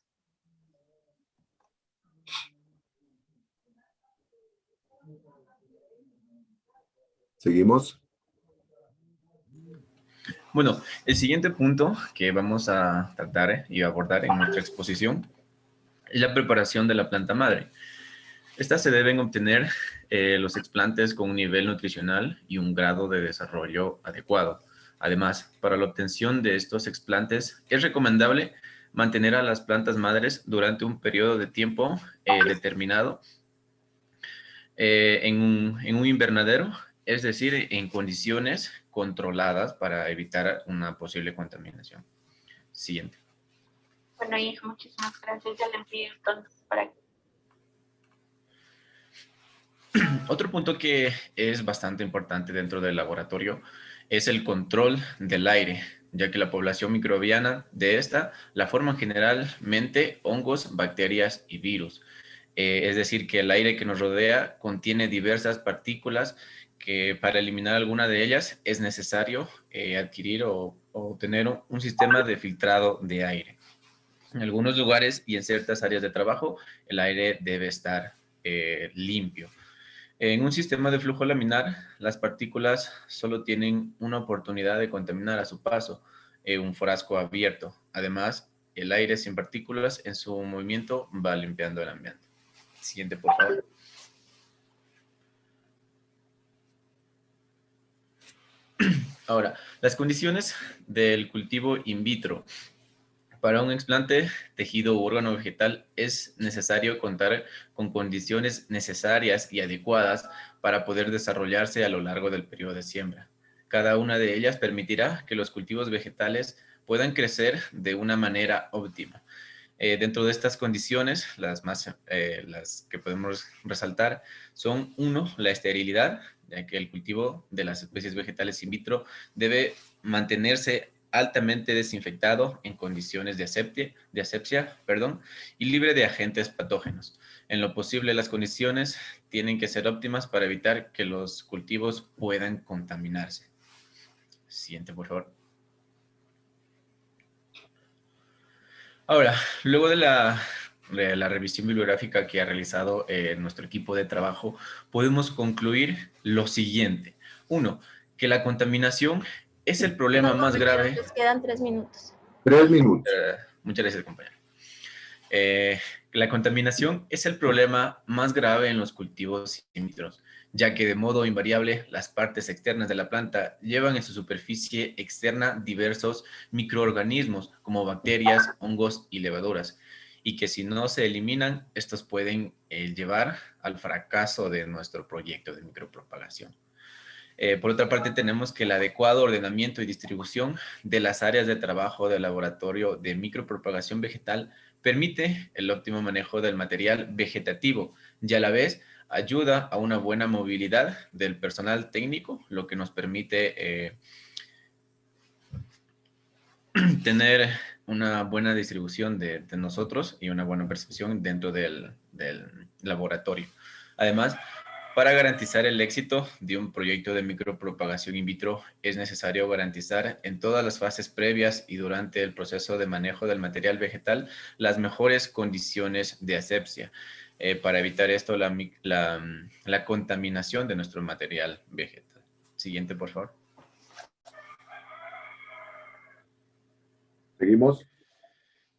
Seguimos. Bueno, el siguiente punto que vamos a tratar y abordar en nuestra exposición es la preparación de la planta madre. Estas se deben obtener los explantes con un nivel nutricional y un grado de desarrollo adecuado. Además, para la obtención de estos explantes es recomendable mantener a las plantas madres durante un periodo de tiempo determinado en un invernadero, es decir, en condiciones controladas para evitar una posible contaminación. Siguiente. Bueno, hijo, muchísimas gracias. Ya le envío entonces para que... Otro punto que es bastante importante dentro del laboratorio es el control del aire, ya que la población microbiana de esta la forman generalmente hongos, bacterias y virus. Es decir, que el aire que nos rodea contiene diversas partículas que para eliminar alguna de ellas es necesario adquirir o tener un sistema de filtrado de aire. En algunos lugares y en ciertas áreas de trabajo, el aire debe estar limpio. En un sistema de flujo laminar, las partículas solo tienen una oportunidad de contaminar a su paso, un frasco abierto. Además, el aire sin partículas en su movimiento va limpiando el ambiente. Siguiente, por favor. Ahora, las condiciones del cultivo in vitro. Para un explante tejido u órgano vegetal es necesario contar con condiciones necesarias y adecuadas para poder desarrollarse a lo largo del periodo de siembra. Cada una de ellas permitirá que los cultivos vegetales puedan crecer de una manera óptima. Dentro de estas condiciones, las que podemos resaltar son, 1, la esterilidad, ya que el cultivo de las especies vegetales in vitro debe mantenerse altamente desinfectado en condiciones de asepsia, y libre de agentes patógenos. En lo posible, las condiciones tienen que ser óptimas para evitar que los cultivos puedan contaminarse. Siguiente, por favor. Ahora, luego de la la revisión bibliográfica que ha realizado nuestro equipo de trabajo, podemos concluir lo siguiente. Uno, que la contaminación es el problema más grave. Les quedan 3 minutos. 3 minutos. Muchas gracias, compañero. La contaminación es el problema más grave en los cultivos in vitro, ya que de modo invariable las partes externas de la planta llevan en su superficie externa diversos microorganismos como bacterias, hongos y levaduras, y que si no se eliminan, estos pueden llevar al fracaso de nuestro proyecto de micropropagación. Por otra parte, tenemos que el adecuado ordenamiento y distribución de las áreas de trabajo del laboratorio de micropropagación vegetal permite el óptimo manejo del material vegetativo y a la vez ayuda a una buena movilidad del personal técnico, lo que nos permite tener una buena distribución de nosotros y una buena percepción dentro del laboratorio. Además, para garantizar el éxito de un proyecto de micropropagación in vitro, es necesario garantizar en todas las fases previas y durante el proceso de manejo del material vegetal las mejores condiciones de asepsia. Para evitar esto, la contaminación de nuestro material vegetal. Siguiente, por favor. Seguimos.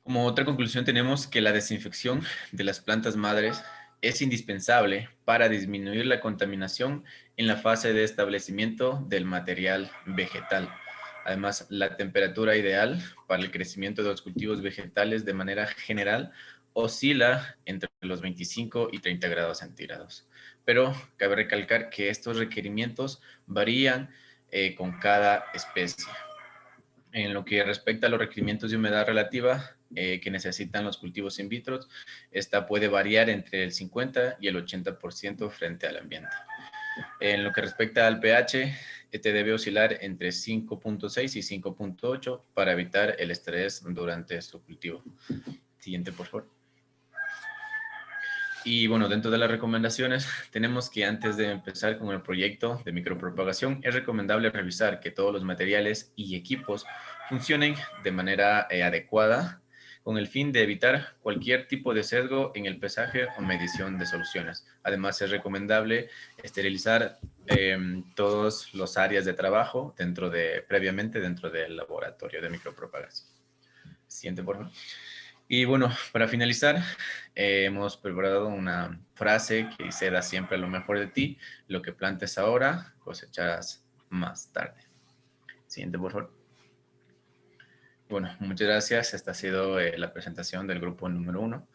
Como otra conclusión tenemos que la desinfección de las plantas madres es indispensable para disminuir la contaminación en la fase de establecimiento del material vegetal. Además, la temperatura ideal para el crecimiento de los cultivos vegetales de manera general oscila entre los 25 y 30 grados centígrados. Pero cabe recalcar que estos requerimientos varían con cada especie. En lo que respecta a los requerimientos de humedad relativa que necesitan los cultivos in vitro, esta puede variar entre el 50 y el 80% frente al ambiente. En lo que respecta al pH, este debe oscilar entre 5.6 y 5.8 para evitar el estrés durante su cultivo. Siguiente, por favor. Y bueno, dentro de las recomendaciones, tenemos que antes de empezar con el proyecto de micropropagación, es recomendable revisar que todos los materiales y equipos funcionen de manera adecuada con el fin de evitar cualquier tipo de sesgo en el pesaje o medición de soluciones. Además, es recomendable esterilizar todas las áreas de trabajo previamente dentro del laboratorio de micropropagación. Siguiente, por favor. Y bueno, para finalizar, hemos preparado una frase que dice: da siempre lo mejor de ti, lo que plantes ahora, cosecharás más tarde. Siguiente, por favor. Bueno, muchas gracias. Esta ha sido la presentación del grupo número 1.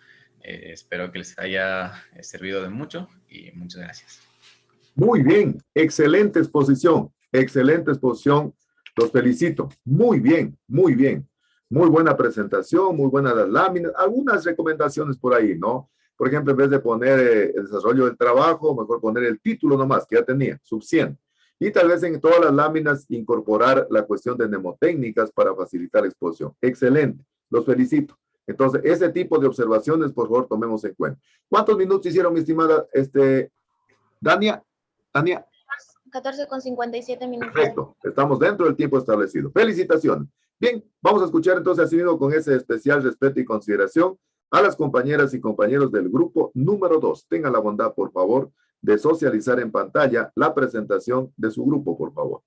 Espero que les haya servido de mucho y muchas gracias. Muy bien, excelente exposición, excelente exposición. Los felicito. Muy bien, muy bien. Muy buena presentación, muy buenas las láminas. Algunas recomendaciones por ahí, ¿no? Por ejemplo, en vez de poner el desarrollo del trabajo, mejor poner el título nomás, que ya tenía, suficiente. Y tal vez en todas las láminas incorporar la cuestión de mnemotécnicas para facilitar la exposición. Excelente, los felicito. Entonces, ese tipo de observaciones, por favor, tomemos en cuenta. ¿Cuántos minutos hicieron, mi estimada Dania? 14:57 minutos. Perfecto, estamos dentro del tiempo establecido. Felicitaciones. Bien, vamos a escuchar entonces así mismo con ese especial respeto y consideración a las compañeras y compañeros del grupo número 2. Tengan la bondad, por favor, de socializar en pantalla la presentación de su grupo, por favor.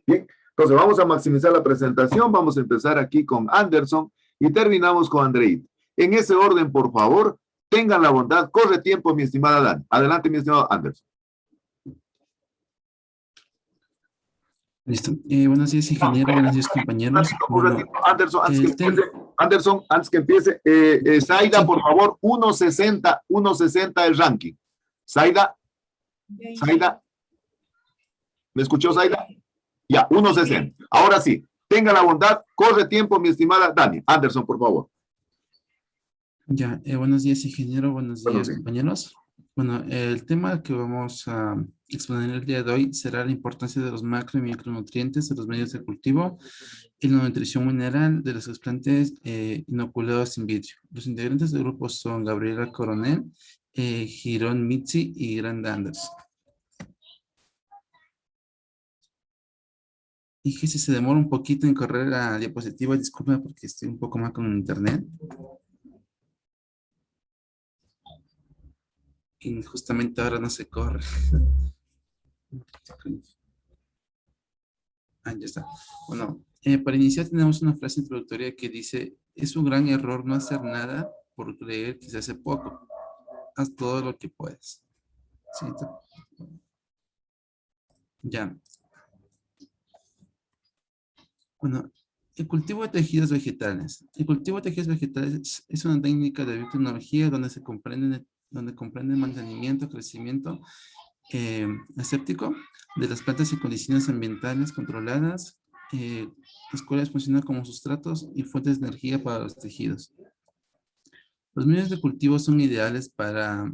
Bien, entonces vamos a maximizar la presentación. Vamos a empezar aquí con Anderson y terminamos con Andreit. En ese orden, por favor, tengan la bondad. Corre tiempo, mi estimada Dan. Adelante, mi estimado Anderson. Listo. Buenos días, ingeniero. Buenos días, compañeros. Bueno, Anderson, antes que empiece, Zaida, por favor, 1.60 el ranking. Zaida, ¿me escuchó Zaida? Ya, 1.60. Ahora sí, tenga la bondad, corre tiempo, mi estimada Dani. Anderson, por favor. Ya, buenos días, ingeniero. Buenos días, compañeros. Bueno, el tema que vamos a exponer el día de hoy será la importancia de los macro y micronutrientes de los medios de cultivo y la nutrición mineral de los explantes inoculados in vitro. Los integrantes del grupo son Gabriela Coronel, Girón Mitzi y Granda Anderson. Y que si se demora un poquito en correr la diapositiva, disculpe porque estoy un poco mal con internet. Y justamente ahora no se corre. Ah, ya está. Bueno, para iniciar tenemos una frase introductoria que dice, es un gran error no hacer nada por creer que se hace poco. Haz todo lo que puedas. ¿Sí? Ya. Bueno, el cultivo de tejidos vegetales. El cultivo de tejidos vegetales es una técnica de biotecnología donde comprende el mantenimiento, crecimiento aséptico de las plantas en condiciones ambientales controladas, las cuales funcionan como sustratos y fuentes de energía para los tejidos. Los medios de cultivo son ideales para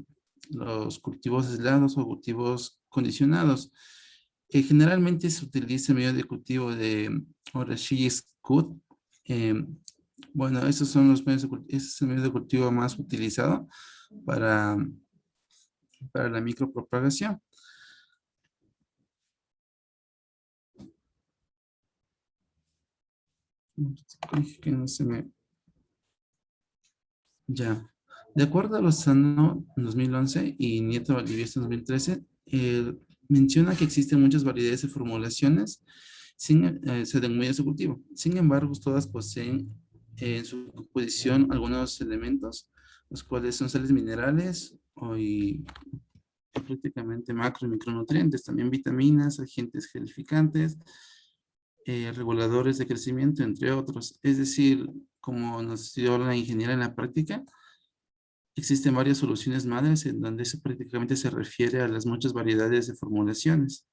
los cultivos aislados o cultivos condicionados. Generalmente se utiliza el medio de cultivo de Orashi Scud. Bueno, esos son los medios de cultivo, ese es el medio de cultivo más utilizado para la micropropagación. Que no se me... Ya. De acuerdo a Lozano en 2011 y Nieto Valdivieso en 2013, menciona que existen muchas variedades de formulaciones según medios de cultivo. Sin embargo, todas poseen en su composición algunos elementos, los cuales son sales minerales y prácticamente macro y micronutrientes, también vitaminas, agentes gelificantes, reguladores de crecimiento, entre otros. Es decir, como nos dio la ingeniera en la práctica, existen varias soluciones madres en donde eso prácticamente se refiere a las muchas variedades de formulaciones.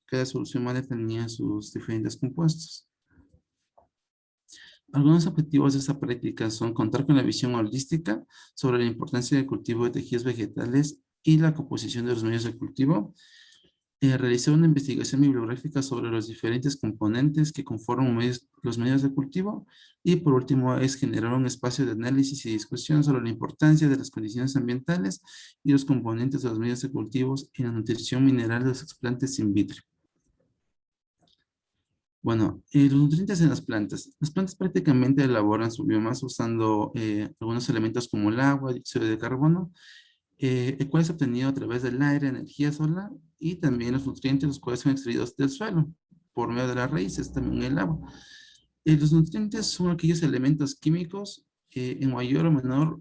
Cada solución madre tenía sus diferentes compuestos. Algunos objetivos de esta práctica son contar con la visión holística sobre la importancia del cultivo de tejidos vegetales y la composición de los medios de cultivo, realizar una investigación bibliográfica sobre los diferentes componentes que conforman los medios de cultivo y por último es generar un espacio de análisis y discusión sobre la importancia de las condiciones ambientales y los componentes de los medios de cultivos en la nutrición mineral de los explantes in vitro. Bueno, los nutrientes en las plantas. Las plantas prácticamente elaboran su biomasa usando algunos elementos como el agua, dióxido de carbono, el cual es obtenido a través del aire, energía solar y también los nutrientes, los cuales son extraídos del suelo por medio de las raíces, también el agua. Los nutrientes son aquellos elementos químicos en mayor o menor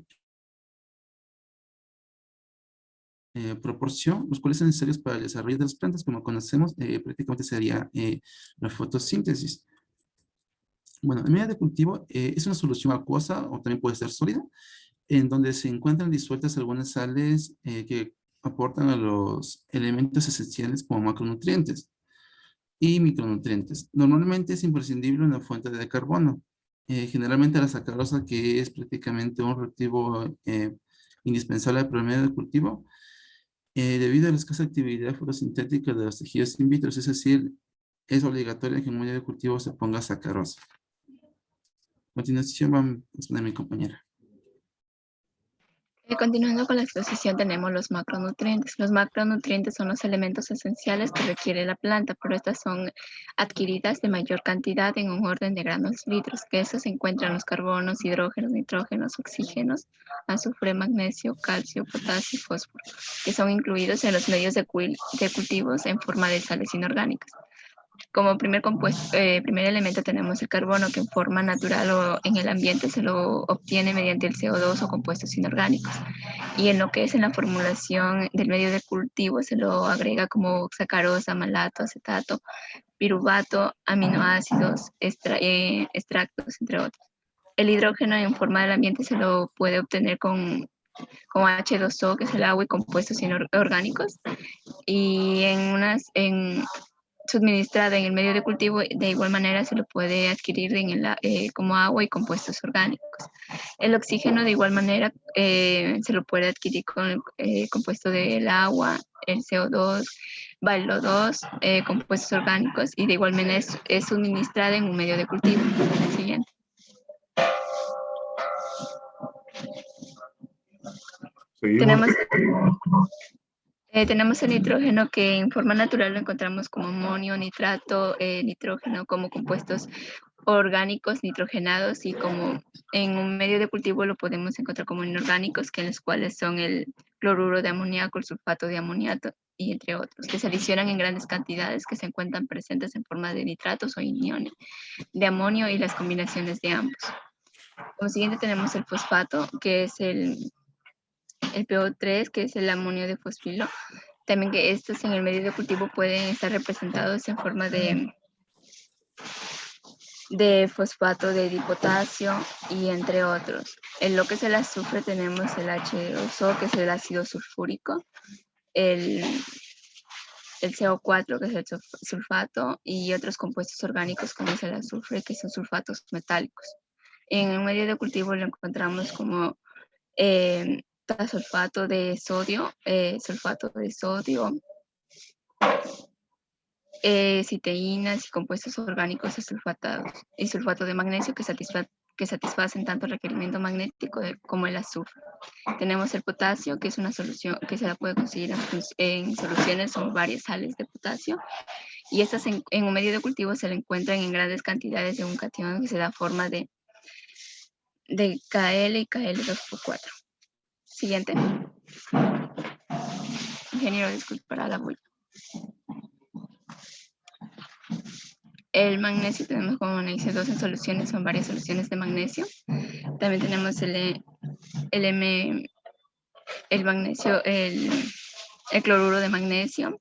proporción, los cuales son necesarios para el desarrollo de las plantas, como conocemos, prácticamente sería la fotosíntesis. Bueno, el medio de cultivo es una solución acuosa o también puede ser sólida, en donde se encuentran disueltas algunas sales que aportan a los elementos esenciales como macronutrientes y micronutrientes. Normalmente es imprescindible una fuente de carbono, generalmente la sacarosa, que es prácticamente un reactivo indispensable para el medio de cultivo, debido a la escasa actividad fotosintética de los tejidos in vitro, es decir, es obligatorio que en un medio de cultivo se ponga sacarosa. A continuación vamos a exponer mi compañera. Continuando con la exposición tenemos los macronutrientes. Los macronutrientes son los elementos esenciales que requiere la planta, pero estas son adquiridas de mayor cantidad en un orden de gramos litros, que estos se encuentran los carbonos, hidrógenos, nitrógenos, oxígenos, azufre, magnesio, calcio, potasio y fósforo, que son incluidos en los medios de cultivos en forma de sales inorgánicas. Como primer elemento tenemos el carbono, que en forma natural o en el ambiente se lo obtiene mediante el CO2 o compuestos inorgánicos. Y en lo que es en la formulación del medio de cultivo se lo agrega como sacarosa, malato, acetato, piruvato, aminoácidos, extractos, entre otros. El hidrógeno en forma del ambiente se lo puede obtener con H2O, que es el agua, y compuestos inorgánicos. Y suministrada en el medio de cultivo, de igual manera se lo puede adquirir como agua y compuestos orgánicos. El oxígeno de igual manera se lo puede adquirir con el compuesto del agua, el CO2, el O2, compuestos orgánicos, y de igual manera es suministrada en un medio de cultivo. El siguiente. Seguimos. Tenemos el nitrógeno, que en forma natural lo encontramos como amonio, nitrato, nitrógeno, como compuestos orgánicos nitrogenados, y como en un medio de cultivo lo podemos encontrar como inorgánicos, que en los cuales son el cloruro de amoníaco, el sulfato de amoníaco y entre otros, que se adicionan en grandes cantidades, que se encuentran presentes en forma de nitratos o iniones de amonio y las combinaciones de ambos. Como siguiente tenemos el fosfato, que es el PO3, que es el amonio de fosfilo. También que estos en el medio de cultivo pueden estar representados en forma de fosfato de dipotasio y entre otros. En lo que es el azufre tenemos el H2O, que es el ácido sulfúrico, el CO4, que es el sulfato, y otros compuestos orgánicos como es el azufre, que son sulfatos metálicos. En el medio de cultivo lo encontramos como sulfato de sodio, citeínas y compuestos orgánicos sulfatados, y sulfato de magnesio, que satisfacen tanto el requerimiento magnético como el azufre. Tenemos el potasio, que es una solución que se la puede conseguir en soluciones, son varias sales de potasio, y estas en un medio de cultivo se le encuentran en grandes cantidades de un catión que se da forma de Kl y Kl2+4. Siguiente. Ingeniero, disculpará la bulla. El magnesio tenemos como magnesio 2 en soluciones, son varias soluciones de magnesio. También tenemos el magnesio, el cloruro de magnesio,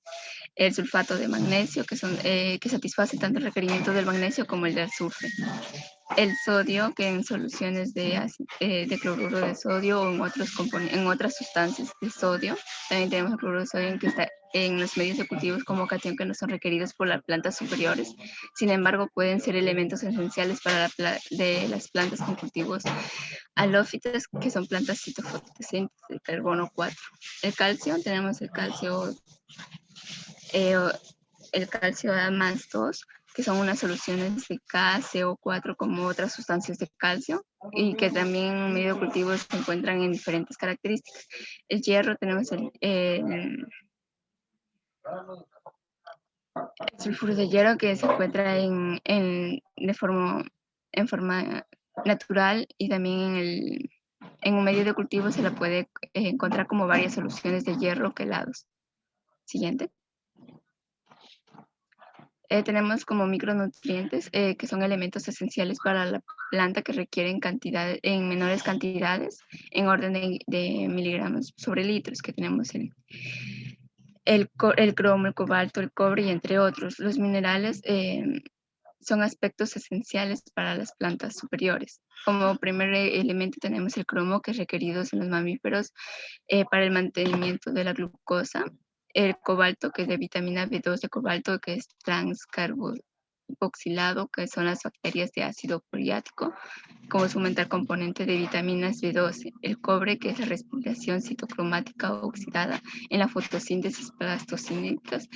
el sulfato de magnesio, que satisface tanto el requerimiento del magnesio como el del azufre. El sodio, que en soluciones de cloruro de sodio o en otras sustancias de sodio. También tenemos el cloruro de sodio, que está en los medios de cultivos como catión, que no son requeridos por las plantas superiores. Sin embargo, pueden ser elementos esenciales para de las plantas con cultivos halófitas, que son plantas citofotosíntesis de carbono 4. El calcio, tenemos el calcio A+2, que son unas soluciones de KCO4 como otras sustancias de calcio, y que también en un medio de cultivo se encuentran en diferentes características. El hierro, tenemos el sulfuro de hierro, que se encuentra en forma natural, y también en un medio de cultivo se la puede encontrar como varias soluciones de hierro quelados. Siguiente. Tenemos como micronutrientes, que son elementos esenciales para la planta, que requieren en menores cantidades, en orden de miligramos sobre litros, que tenemos el cromo, el cobalto, el cobre y entre otros. Los minerales son aspectos esenciales para las plantas superiores. Como primer elemento tenemos el cromo, que es requerido en los mamíferos para el mantenimiento de la glucosa. El cobalto, que es de vitamina B2 de cobalto, que es transcarboxilado, que son las bacterias de ácido foliático, como su mental componente de vitaminas B12. El cobre, que es la respiración citocromática oxidada en la fotosíntesis plastocínicas,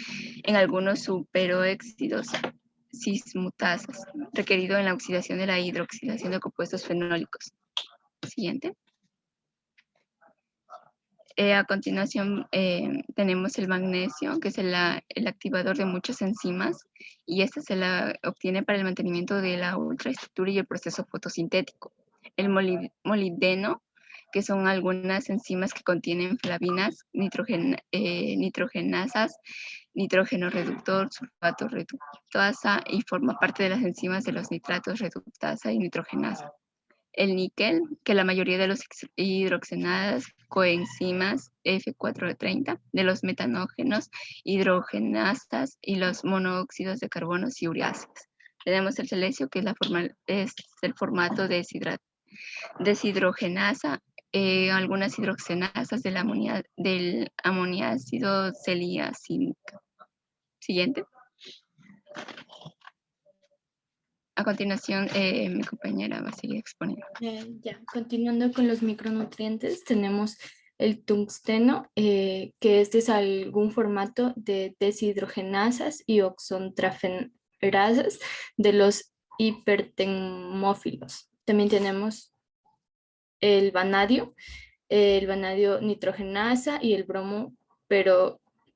en algunos superóxidos cismutasas, requerido en la oxidación de la hidroxilación de compuestos fenólicos. Siguiente. A continuación tenemos el magnesio, que es el activador de muchas enzimas, y esta se la obtiene para el mantenimiento de la ultraestructura y el proceso fotosintético. El molibdeno, que son algunas enzimas que contienen flavinas, nitrogenasas, nitrógeno reductor, sulfato reductasa, y forma parte de las enzimas de los nitratos reductasa y nitrogenasa. El níquel, que la mayoría de los hidrogenadas coenzimas F430, de los metanógenos, hidrogenasas y los monóxidos de carbono y ureasas. Tenemos el celecio, que es el formato de deshidrogenasa, algunas hidrogenasas del amoniácido celiacínico. Siguiente. A continuación, mi compañera va a seguir exponiendo. Continuando con los micronutrientes, tenemos el tungsteno, que este es algún formato de deshidrogenasas y oxontraferasas de los hipertermófilos. También tenemos el vanadio nitrogenasa y el bromo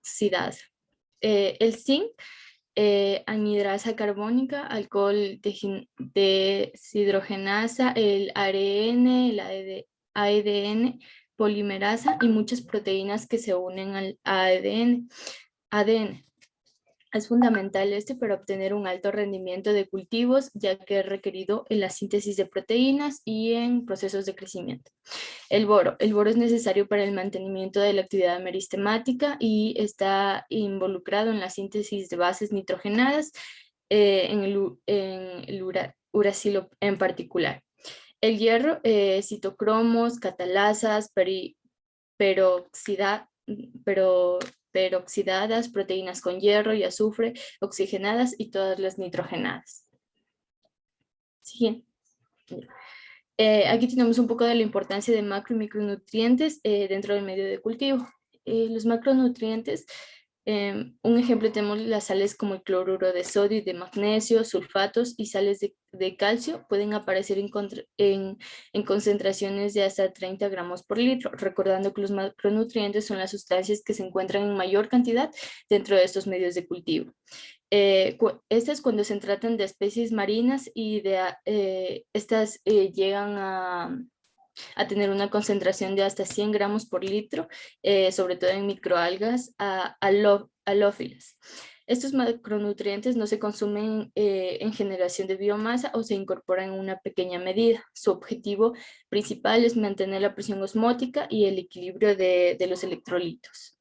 peroxidasa. El zinc, anhidrasa carbónica, alcohol deshidrogenasa, el ARN, el ADN, polimerasa y muchas proteínas que se unen al ADN. Es fundamental para obtener un alto rendimiento de cultivos, ya que es requerido en la síntesis de proteínas y en procesos de crecimiento. El boro es necesario para el mantenimiento de la actividad meristemática y está involucrado en la síntesis de bases nitrogenadas, en el uracilo en particular. El hierro, citocromos, catalasas, peroxidadas, proteínas con hierro y azufre, oxigenadas y todas las nitrogenadas. Siguiente. Aquí tenemos un poco de la importancia de macro y micronutrientes dentro del medio de cultivo. Los macronutrientes, un ejemplo tenemos las sales como el cloruro de sodio y de magnesio, sulfatos y sales de calcio, pueden aparecer en concentraciones de hasta 30 gramos por litro, recordando que los macronutrientes son las sustancias que se encuentran en mayor cantidad dentro de estos medios de cultivo. Este es cuando se tratan de especies marinas y estas llegan a tener una concentración de hasta 100 gramos por litro, sobre todo en microalgas halófilas. Estos macronutrientes no se consumen en generación de biomasa o se incorporan en una pequeña medida. Su objetivo principal es mantener la presión osmótica y el equilibrio de los electrolitos.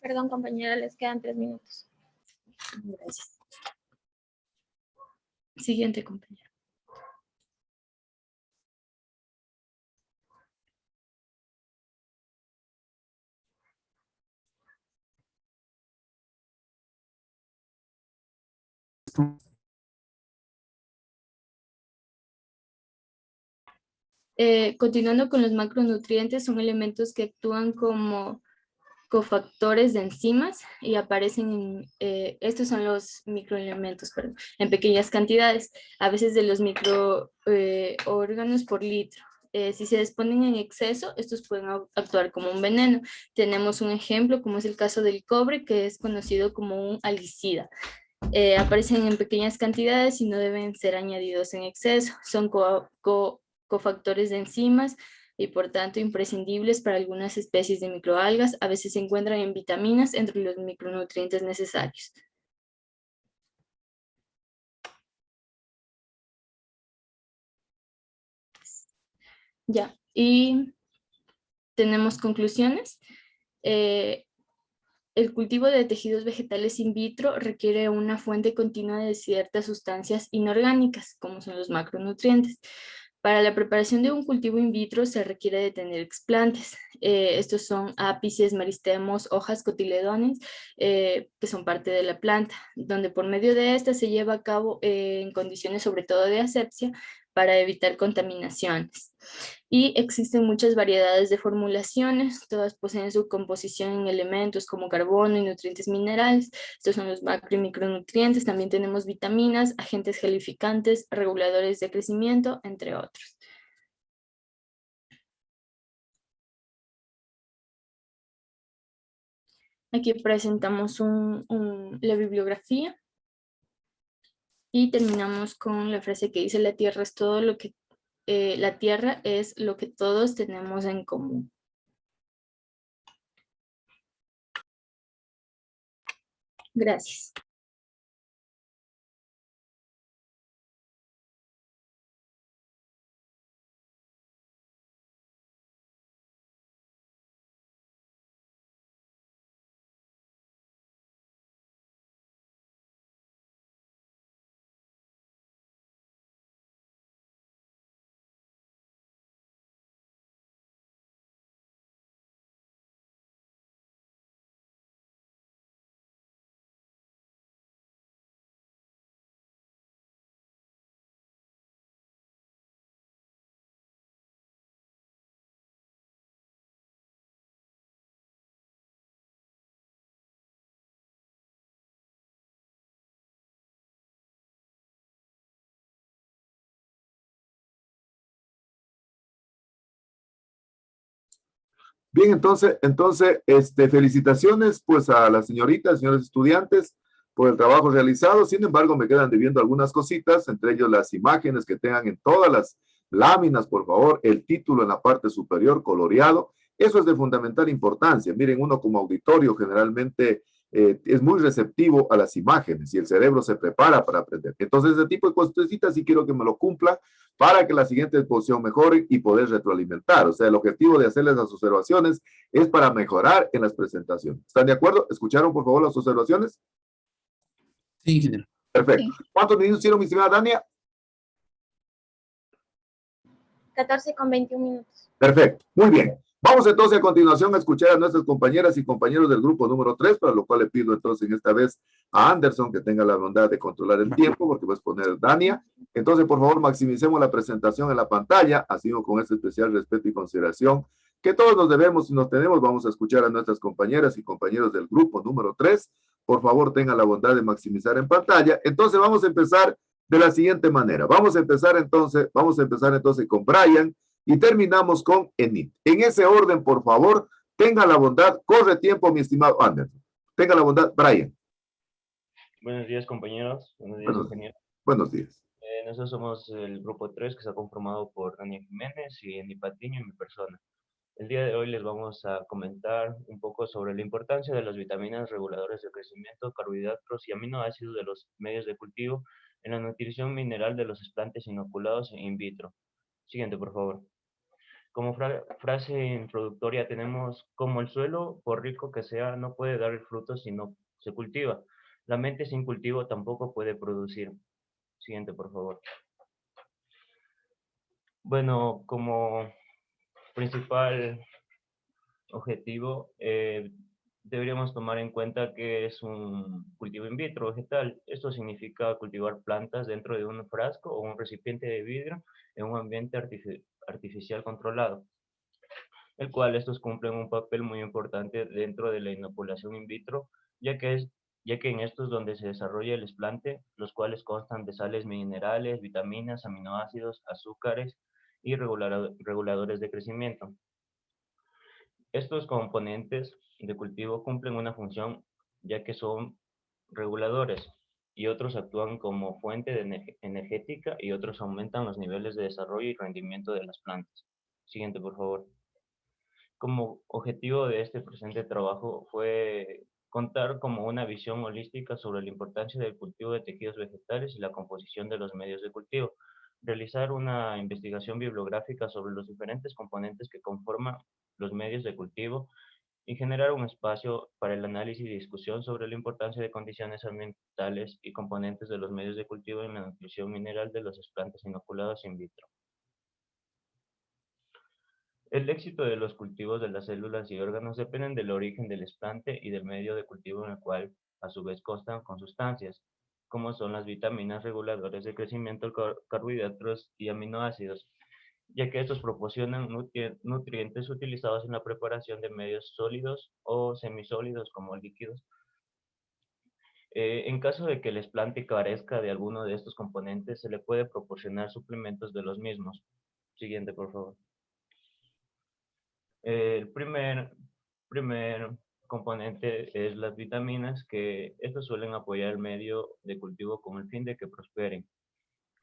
Perdón, compañera, les quedan 3 minutos. Gracias. Siguiente, compañero. Continuando con los macronutrientes, son elementos que actúan como cofactores de enzimas y aparecen estos son los microelementos, perdón, en pequeñas cantidades, a veces de los microórganos por litro. Si se disponen en exceso, estos pueden actuar como un veneno. Tenemos un ejemplo, como es el caso del cobre, que es conocido como un algicida. Aparecen en pequeñas cantidades y no deben ser añadidos en exceso. Son cofactores de enzimas y por tanto imprescindibles para algunas especies de microalgas. A veces se encuentran en vitaminas entre los micronutrientes necesarios. Ya, y tenemos conclusiones. El cultivo de tejidos vegetales in vitro requiere una fuente continua de ciertas sustancias inorgánicas, como son los macronutrientes. Para la preparación de un cultivo in vitro se requiere de tener explantes. Estos son ápices, meristemos, hojas, cotiledones, que son parte de la planta, donde por medio de esta se lleva a cabo en condiciones sobre todo de asepsia para evitar contaminaciones. Y existen muchas variedades de formulaciones, todas poseen su composición en elementos como carbono y nutrientes minerales. Estos son los macro y micronutrientes. También tenemos vitaminas, agentes gelificantes, reguladores de crecimiento, entre otros. Aquí presentamos la bibliografía y terminamos con la frase que dice: la tierra es todo lo que la tierra es lo que todos tenemos en común. Gracias. Bien, entonces, felicitaciones pues a las señoritas, señores estudiantes por el trabajo realizado. Sin embargo, me quedan debiendo algunas cositas, entre ellos las imágenes que tengan en todas las láminas, por favor, el título en la parte superior coloreado. Eso es de fundamental importancia. Miren, uno como auditorio generalmente es muy receptivo a las imágenes y el cerebro se prepara para aprender. Entonces, ese tipo de cositas sí quiero que me lo cumpla para que la siguiente exposición mejore y poder retroalimentar. O sea, el objetivo de hacerles las observaciones es para mejorar en las presentaciones. ¿Están de acuerdo? ¿Escucharon, por favor, las observaciones? Sí, ingeniero. Perfecto. Sí. ¿Cuántos minutos hicieron, mi estimada Dania? 14:21 minutos. Perfecto. Muy bien. Vamos entonces a continuación a escuchar a nuestras compañeras y compañeros del grupo número 3, para lo cual le pido entonces en esta vez a Anderson que tenga la bondad de controlar el tiempo, porque vas a poner Dania. Entonces, por favor, maximicemos la presentación en la pantalla, así con este especial respeto y consideración que todos nos debemos y nos tenemos. Vamos a escuchar a nuestras compañeras y compañeros del grupo número 3. Por favor, tengan la bondad de maximizar en pantalla. Entonces, vamos a empezar de la siguiente manera. Vamos a empezar entonces con Brian y terminamos con Enid. En ese orden, por favor, tenga la bondad. Corre tiempo, mi estimado Anderson. Tenga la bondad, Brian. Buenos días, compañeros. Buenos días, ingeniero. Buenos días. Nosotros somos el grupo 3 que está conformado por Daniel Jiménez y Enid Patiño y mi persona. El día de hoy les vamos a comentar un poco sobre la importancia de las vitaminas reguladores de crecimiento, carbohidratos y aminoácidos de los medios de cultivo en la nutrición mineral de los explantes inoculados in vitro. Siguiente, por favor. Como frase introductoria tenemos: como el suelo, por rico que sea, no puede dar el fruto si no se cultiva. La mente sin cultivo tampoco puede producir. Siguiente, por favor. Bueno, como principal objetivo, deberíamos tomar en cuenta que es un cultivo in vitro vegetal. Esto significa cultivar plantas dentro de un frasco o un recipiente de vidrio en un ambiente artificial controlado, el cual estos cumplen un papel muy importante dentro de la inoculación in vitro, ya que en estos es donde se desarrolla el desplante, los cuales constan de sales minerales, vitaminas, aminoácidos, azúcares y reguladores de crecimiento. Estos componentes de cultivo cumplen una función, ya que son reguladores, y otros actúan como fuente energética y otros aumentan los niveles de desarrollo y rendimiento de las plantas. Siguiente, por favor. Como objetivo de este presente trabajo fue contar como una visión holística sobre la importancia del cultivo de tejidos vegetales y la composición de los medios de cultivo, realizar una investigación bibliográfica sobre los diferentes componentes que conforman los medios de cultivo y generar un espacio para el análisis y discusión sobre la importancia de condiciones ambientales y componentes de los medios de cultivo en la nutrición mineral de los explantes inoculados in vitro. El éxito de los cultivos de las células y órganos dependen del origen del explante y del medio de cultivo en el cual, a su vez, constan con sustancias, como son las vitaminas reguladores de crecimiento, carbohidratos y aminoácidos, ya que estos proporcionan nutrientes utilizados en la preparación de medios sólidos o semisólidos como líquidos. En caso de que el explante carezca de alguno de estos componentes, se le puede proporcionar suplementos de los mismos. Siguiente, por favor. El primer componente es las vitaminas, que estos suelen apoyar el medio de cultivo con el fin de que prosperen.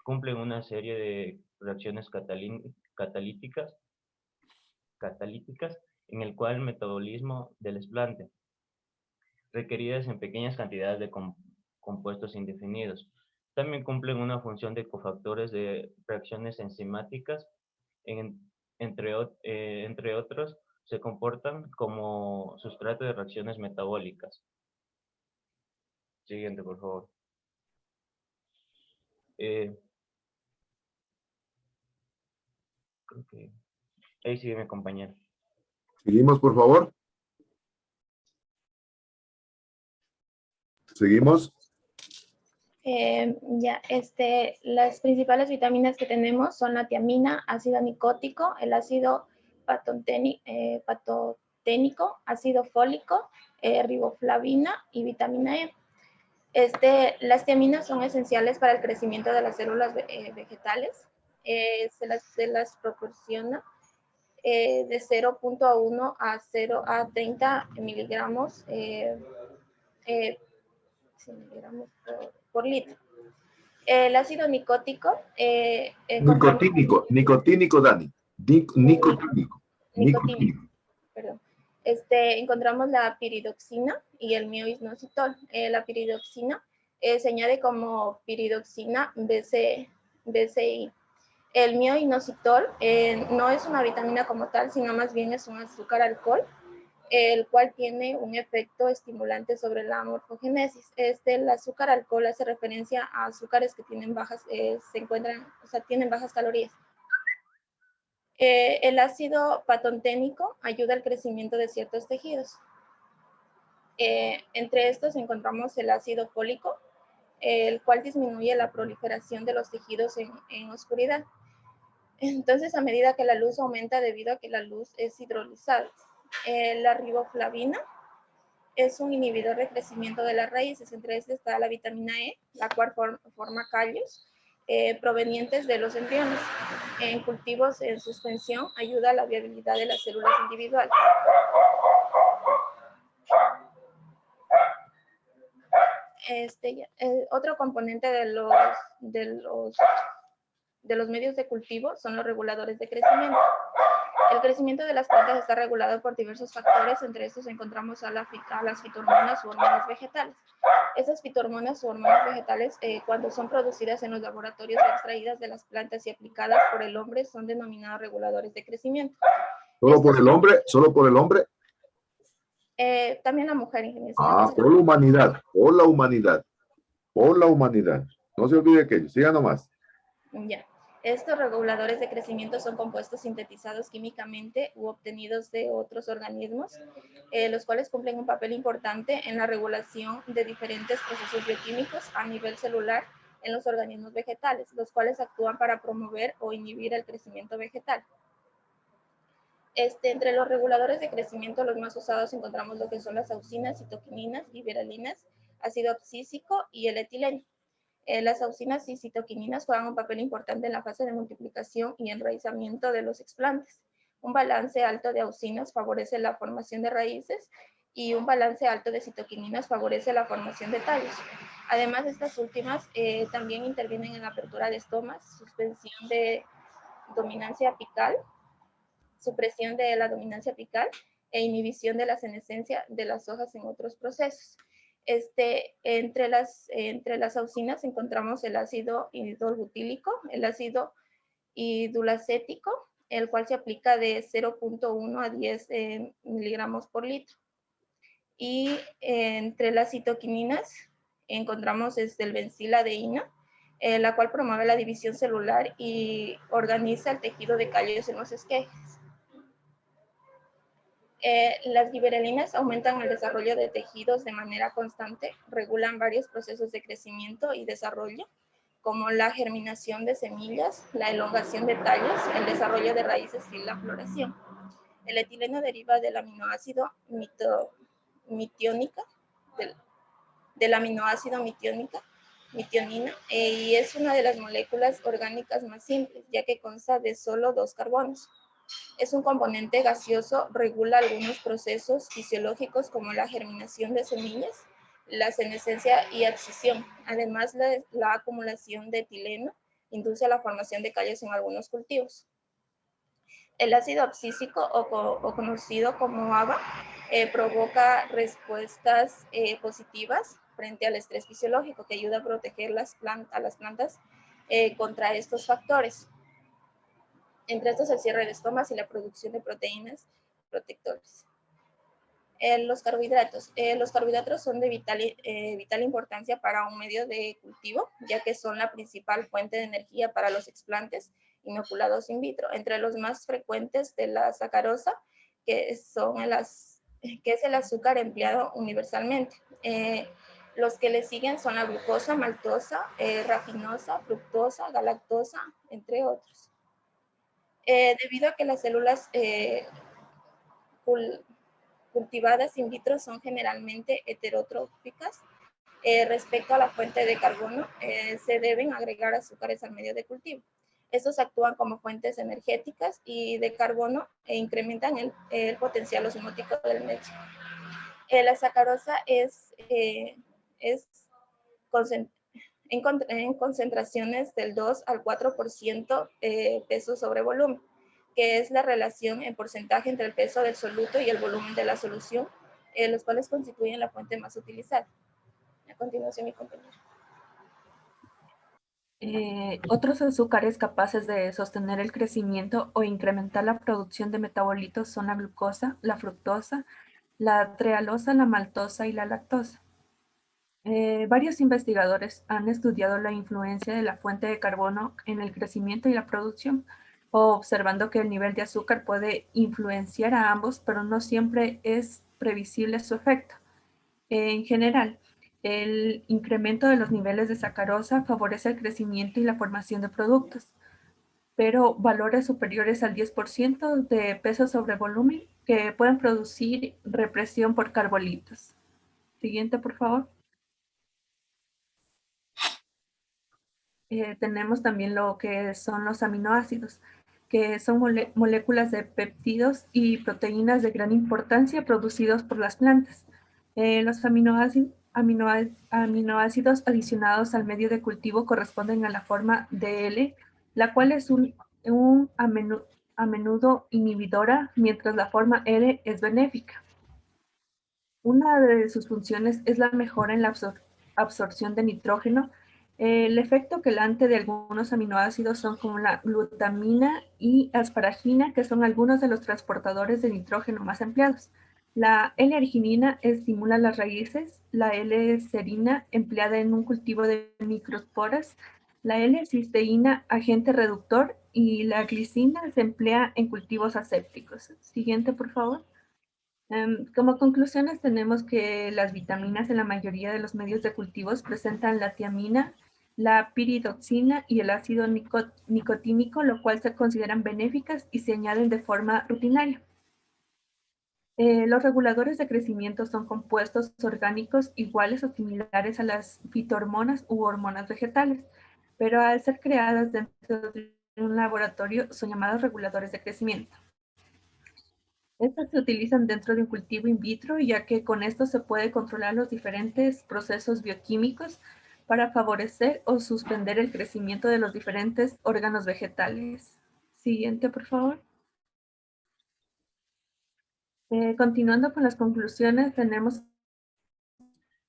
Cumplen una serie de reacciones catalíticas en el cual el metabolismo del explante, requeridas en pequeñas cantidades de compuestos indefinidos. También cumplen una función de cofactores de reacciones enzimáticas, entre otros, se comportan como sustrato de reacciones metabólicas. Siguiente, por favor. Creo que ahí sigue mi compañero. Seguimos, por favor. Seguimos. Las principales vitaminas que tenemos son la tiamina, ácido nicótico, el ácido patoténico, ácido fólico, riboflavina y vitamina E. Las tiaminas son esenciales para el crecimiento de las células vegetales. Se las proporciona de 0.1 a 30 miligramos, miligramos por litro. El ácido nicótico. Nicotínico, Dani. Nicotínico. Perdón. Encontramos la piridoxina y el mioinositol. La piridoxina se añade como piridoxina BCI. El mioinositol no es una vitamina como tal, sino más bien es un azúcar alcohol, el cual tiene un efecto estimulante sobre la morfogénesis. El azúcar alcohol hace referencia a azúcares que tienen tienen bajas calorías. El ácido patonténico ayuda al crecimiento de ciertos tejidos. Entre estos encontramos el ácido fólico, el cual disminuye la proliferación de los tejidos en oscuridad. Entonces, a medida que la luz aumenta debido a que la luz es hidrolizada. La riboflavina es un inhibidor de crecimiento de las raíces. Entre estas está la vitamina E, la cual forma callos provenientes de los embriones. En cultivos en suspensión ayuda a la viabilidad de las células individuales. Otro componente de los medios de cultivo son los reguladores de crecimiento. El crecimiento de las plantas está regulado por diversos factores, entre estos encontramos a las fitohormonas u hormonas vegetales. Esas fitohormonas u hormonas vegetales, cuando son producidas en los laboratorios o extraídas de las plantas y aplicadas por el hombre, son denominados reguladores de crecimiento. ¿Solo por el hombre? ¿Solo por el hombre? También la mujer, ingeniero. Por la humanidad, por la humanidad, por la humanidad. No se olvide aquello, siga nomás. Ya. Estos reguladores de crecimiento son compuestos sintetizados químicamente u obtenidos de otros organismos, los cuales cumplen un papel importante en la regulación de diferentes procesos bioquímicos a nivel celular en los organismos vegetales, los cuales actúan para promover o inhibir el crecimiento vegetal. Entre los reguladores de crecimiento, los más usados encontramos lo que son las auxinas, citoquininas, gibberelinas, ácido abscísico y el etileno. Las auxinas y citoquininas juegan un papel importante en la fase de multiplicación y enraizamiento de los explantes. Un balance alto de auxinas favorece la formación de raíces y un balance alto de citoquininas favorece la formación de tallos. Además, estas últimas también intervienen en la apertura de estomas, suspensión de dominancia apical, supresión de la dominancia apical e inhibición de la senescencia de las hojas en otros procesos. Entre las auxinas encontramos el ácido hidrobutílico, el ácido idulacético, el cual se aplica de 0.1 a 10 miligramos por litro. Y entre las citoquininas encontramos el benciladeína, la cual promueve la división celular y organiza el tejido de callos en los esquejes. Las gibberelinas aumentan el desarrollo de tejidos de manera constante, regulan varios procesos de crecimiento y desarrollo, como la germinación de semillas, la elongación de tallos, el desarrollo de raíces y la floración. El etileno deriva del aminoácido mitionina, y es una de las moléculas orgánicas más simples, ya que consta de solo 2 carbonos. Es un componente gaseoso, regula algunos procesos fisiológicos como la germinación de semillas, la senescencia y abscisión. Además, la acumulación de etileno induce la formación de callos en algunos cultivos. El ácido abscísico, o conocido como ABA, provoca respuestas positivas frente al estrés fisiológico, que ayuda a proteger a las plantas contra estos factores. Entre estos, el cierre de estomas y la producción de proteínas protectores. Los carbohidratos. Los carbohidratos son de vital importancia para un medio de cultivo, ya que son la principal fuente de energía para los explantes inoculados in vitro. Entre los más frecuentes de la sacarosa, que es el azúcar empleado universalmente. Los que le siguen son la glucosa, maltosa, rafinosa, fructosa, galactosa, entre otros. Debido a que las células cultivadas in vitro son generalmente heterotróficas, respecto a la fuente de carbono, se deben agregar azúcares al medio de cultivo. Estos actúan como fuentes energéticas y de carbono e incrementan el potencial osmótico del medio. La sacarosa es en concentraciones del 2 al 4% peso sobre volumen, que es la relación en porcentaje entre el peso del soluto y el volumen de la solución, los cuales constituyen la fuente más utilizada. A continuación, mi compañero. Otros azúcares capaces de sostener el crecimiento o incrementar la producción de metabolitos son la glucosa, la fructosa, la trealosa, la maltosa y la lactosa. Varios investigadores han estudiado la influencia de la fuente de carbono en el crecimiento y la producción, observando que el nivel de azúcar puede influenciar a ambos, pero no siempre es previsible su efecto. En general, el incremento de los niveles de sacarosa favorece el crecimiento y la formación de productos, pero valores superiores al 10% de peso sobre volumen que pueden producir represión por carbolitos. Siguiente, por favor. Tenemos también lo que son los aminoácidos, que son moléculas de péptidos y proteínas de gran importancia producidos por las plantas. Los aminoácidos adicionados al medio de cultivo corresponden a la forma DL, la cual es a menudo inhibidora, mientras la forma L es benéfica. Una de sus funciones es la mejora en la absorción de nitrógeno. El efecto quelante de algunos aminoácidos son como la glutamina y asparagina, que son algunos de los transportadores de nitrógeno más empleados. La L-arginina estimula las raíces, la L-serina empleada en un cultivo de microsporas, la L-cisteína agente reductor y la glicina se emplea en cultivos asépticos. Siguiente, por favor. Como conclusiones tenemos que las vitaminas en la mayoría de los medios de cultivos presentan la tiamina, la piridoxina y el ácido nicotínico, lo cual se consideran benéficas y se añaden de forma rutinaria. Los reguladores de crecimiento son compuestos orgánicos iguales o similares a las fitohormonas u hormonas vegetales, pero al ser creadas dentro de un laboratorio son llamados reguladores de crecimiento. Estas se utilizan dentro de un cultivo in vitro, ya que con esto se puede controlar los diferentes procesos bioquímicos para favorecer o suspender el crecimiento de los diferentes órganos vegetales. Siguiente, por favor. Continuando con las conclusiones, tenemos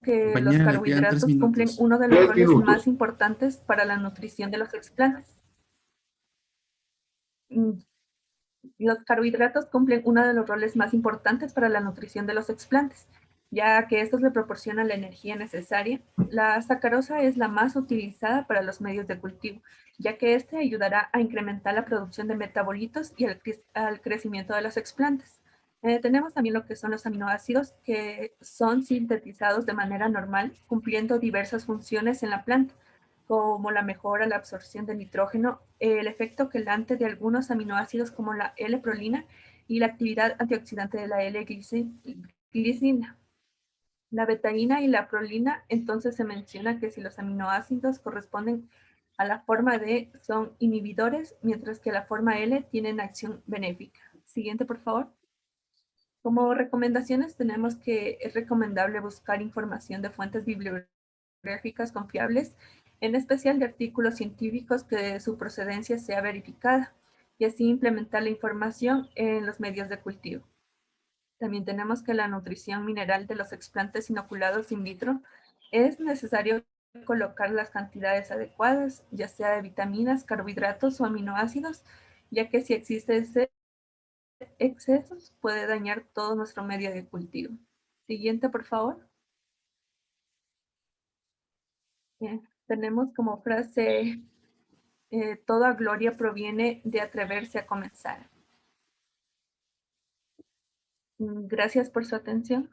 que los carbohidratos cumplen uno de los roles más importantes para la nutrición de los explantes. Los carbohidratos cumplen uno de los roles más importantes para la nutrición de los explantes, ya que estos le proporcionan la energía necesaria. La sacarosa es la más utilizada para los medios de cultivo, ya que este ayudará a incrementar la producción de metabolitos y al crecimiento de los explantes. Tenemos también lo que son los aminoácidos, que son sintetizados de manera normal, cumpliendo diversas funciones en la planta, como la mejora de la absorción de nitrógeno, el efecto quelante de algunos aminoácidos como la L-prolina y la actividad antioxidante de la L-glicina. La betaína y la prolina, entonces se menciona que si los aminoácidos corresponden a la forma D son inhibidores, mientras que la forma L tienen acción benéfica. Siguiente, por favor. Como recomendaciones tenemos que es recomendable buscar información de fuentes bibliográficas confiables, en especial de artículos científicos que su procedencia sea verificada, y así implementar la información en los medios de cultivo. También tenemos que la nutrición mineral de los explantes inoculados in vitro es necesario colocar las cantidades adecuadas, ya sea de vitaminas, carbohidratos o aminoácidos, ya que si existe excesos puede dañar todo nuestro medio de cultivo. Siguiente, por favor. Bien. Tenemos como frase, toda gloria proviene de atreverse a comenzar. Gracias por su atención.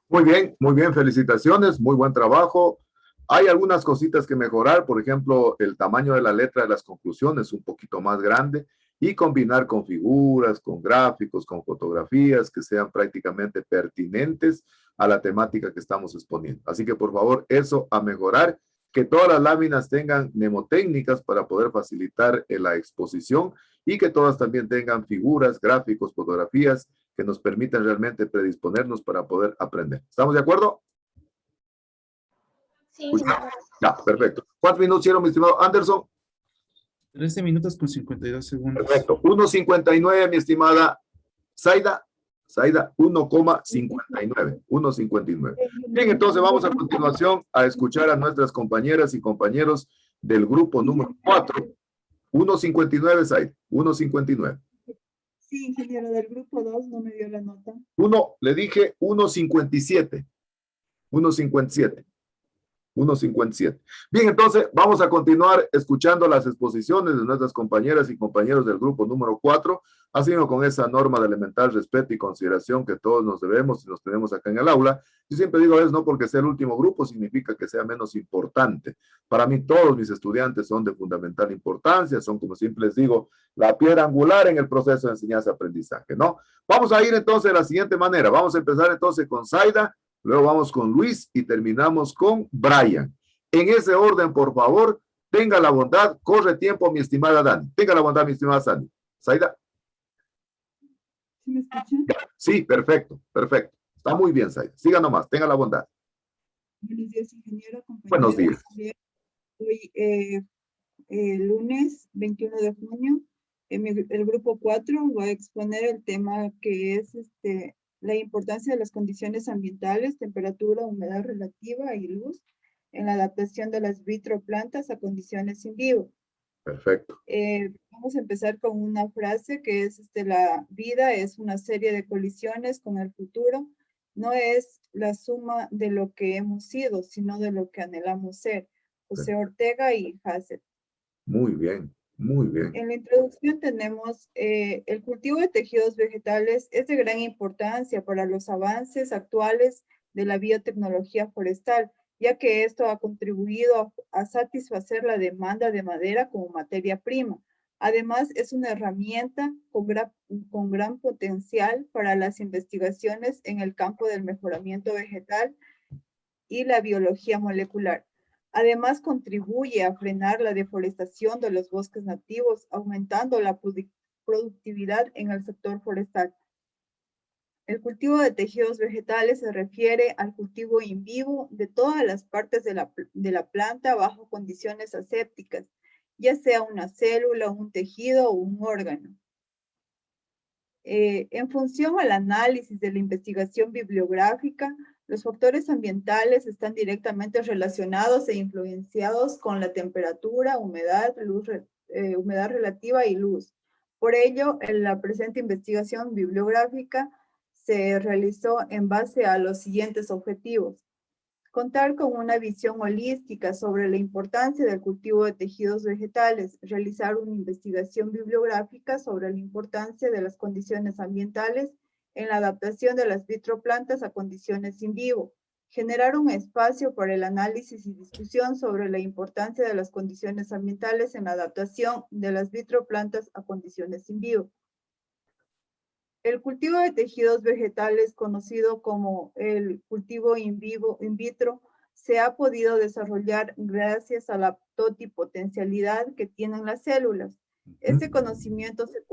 Muy bien, felicitaciones, muy buen trabajo. Hay algunas cositas que mejorar, por ejemplo, el tamaño de la letra de las conclusiones un poquito más grande y combinar con figuras, con gráficos, con fotografías que sean prácticamente pertinentes a la temática que estamos exponiendo. Así que, por favor, eso a mejorar. que todas las láminas tengan mnemotécnicas para poder facilitar la exposición y que todas también tengan figuras, gráficos, fotografías que nos permitan realmente predisponernos para poder aprender. ¿Estamos de acuerdo? Sí, Ya, perfecto. ¿Cuántos minutos hicieron, mi estimado Anderson? 13 minutos con 52 segundos. Perfecto. 1.59, mi estimada Zaida. Zaida, 1,59. 1,59. Bien, entonces vamos a continuación a escuchar a nuestras compañeras y compañeros del grupo número 4. 1.59, Zaida. 1.59. Sí, ingeniero, del grupo 2 no me dio la nota. Le dije 1.57. 1.57. 1.57. Bien, entonces vamos a continuar escuchando las exposiciones de nuestras compañeras y compañeros del grupo número 4, haciendo con esa norma de elemental respeto y consideración que todos nos debemos y nos tenemos acá en el aula. Yo siempre digo, es no porque sea el último grupo significa que sea menos importante. Para mí todos mis estudiantes son de fundamental importancia, son, como siempre les digo, la piedra angular en el proceso de enseñanza-aprendizaje, ¿no? Vamos a ir entonces de la siguiente manera. Vamos a empezar entonces con Zaida. Luego vamos con Luis y terminamos con Brian. En ese orden, por favor, tenga la bondad, corre tiempo, mi estimada Dani. Tenga la bondad, mi estimada Sandy. Zaida. ¿Sí me escuchan? Sí, perfecto, perfecto. Está muy bien, Zaida. Siga nomás, tenga la bondad. Buenos días, ingeniero, compañeros. Buenos días. Hoy, lunes 21 de junio, el grupo 4 va a exponer el tema que es la importancia de las condiciones ambientales, temperatura, humedad relativa y luz en la adaptación de las vitroplantas a condiciones in vivo. Perfecto. Vamos a empezar con una frase que es la vida es una serie de colisiones con el futuro, no es la suma de lo que hemos sido, sino de lo que anhelamos ser. José Ortega y Hassett. Muy bien, muy bien. En la introducción tenemos el cultivo de tejidos vegetales es de gran importancia para los avances actuales de la biotecnología forestal, ya que esto ha contribuido a satisfacer la demanda de madera como materia prima. Además, es una herramienta con gran potencial para las investigaciones en el campo del mejoramiento vegetal y la biología molecular. Además, contribuye a frenar la deforestación de los bosques nativos, aumentando la productividad en el sector forestal. El cultivo de tejidos vegetales se refiere al cultivo in vivo de todas las partes de la planta bajo condiciones asépticas, ya sea una célula, un tejido o un órgano. En función al análisis de la investigación bibliográfica, los factores ambientales están directamente relacionados e influenciados con la temperatura, humedad, humedad relativa y luz. Por ello, la presente investigación bibliográfica se realizó en base a los siguientes objetivos. Contar con una visión holística sobre la importancia del cultivo de tejidos vegetales, realizar una investigación bibliográfica sobre la importancia de las condiciones ambientales en la adaptación de las vitroplantas a condiciones in vivo, generar un espacio para el análisis y discusión sobre la importancia de las condiciones ambientales en la adaptación de las vitroplantas a condiciones in vivo. El cultivo de tejidos vegetales, conocido como el cultivo in vitro, se ha podido desarrollar gracias a la totipotencialidad que tienen las células. Este conocimiento se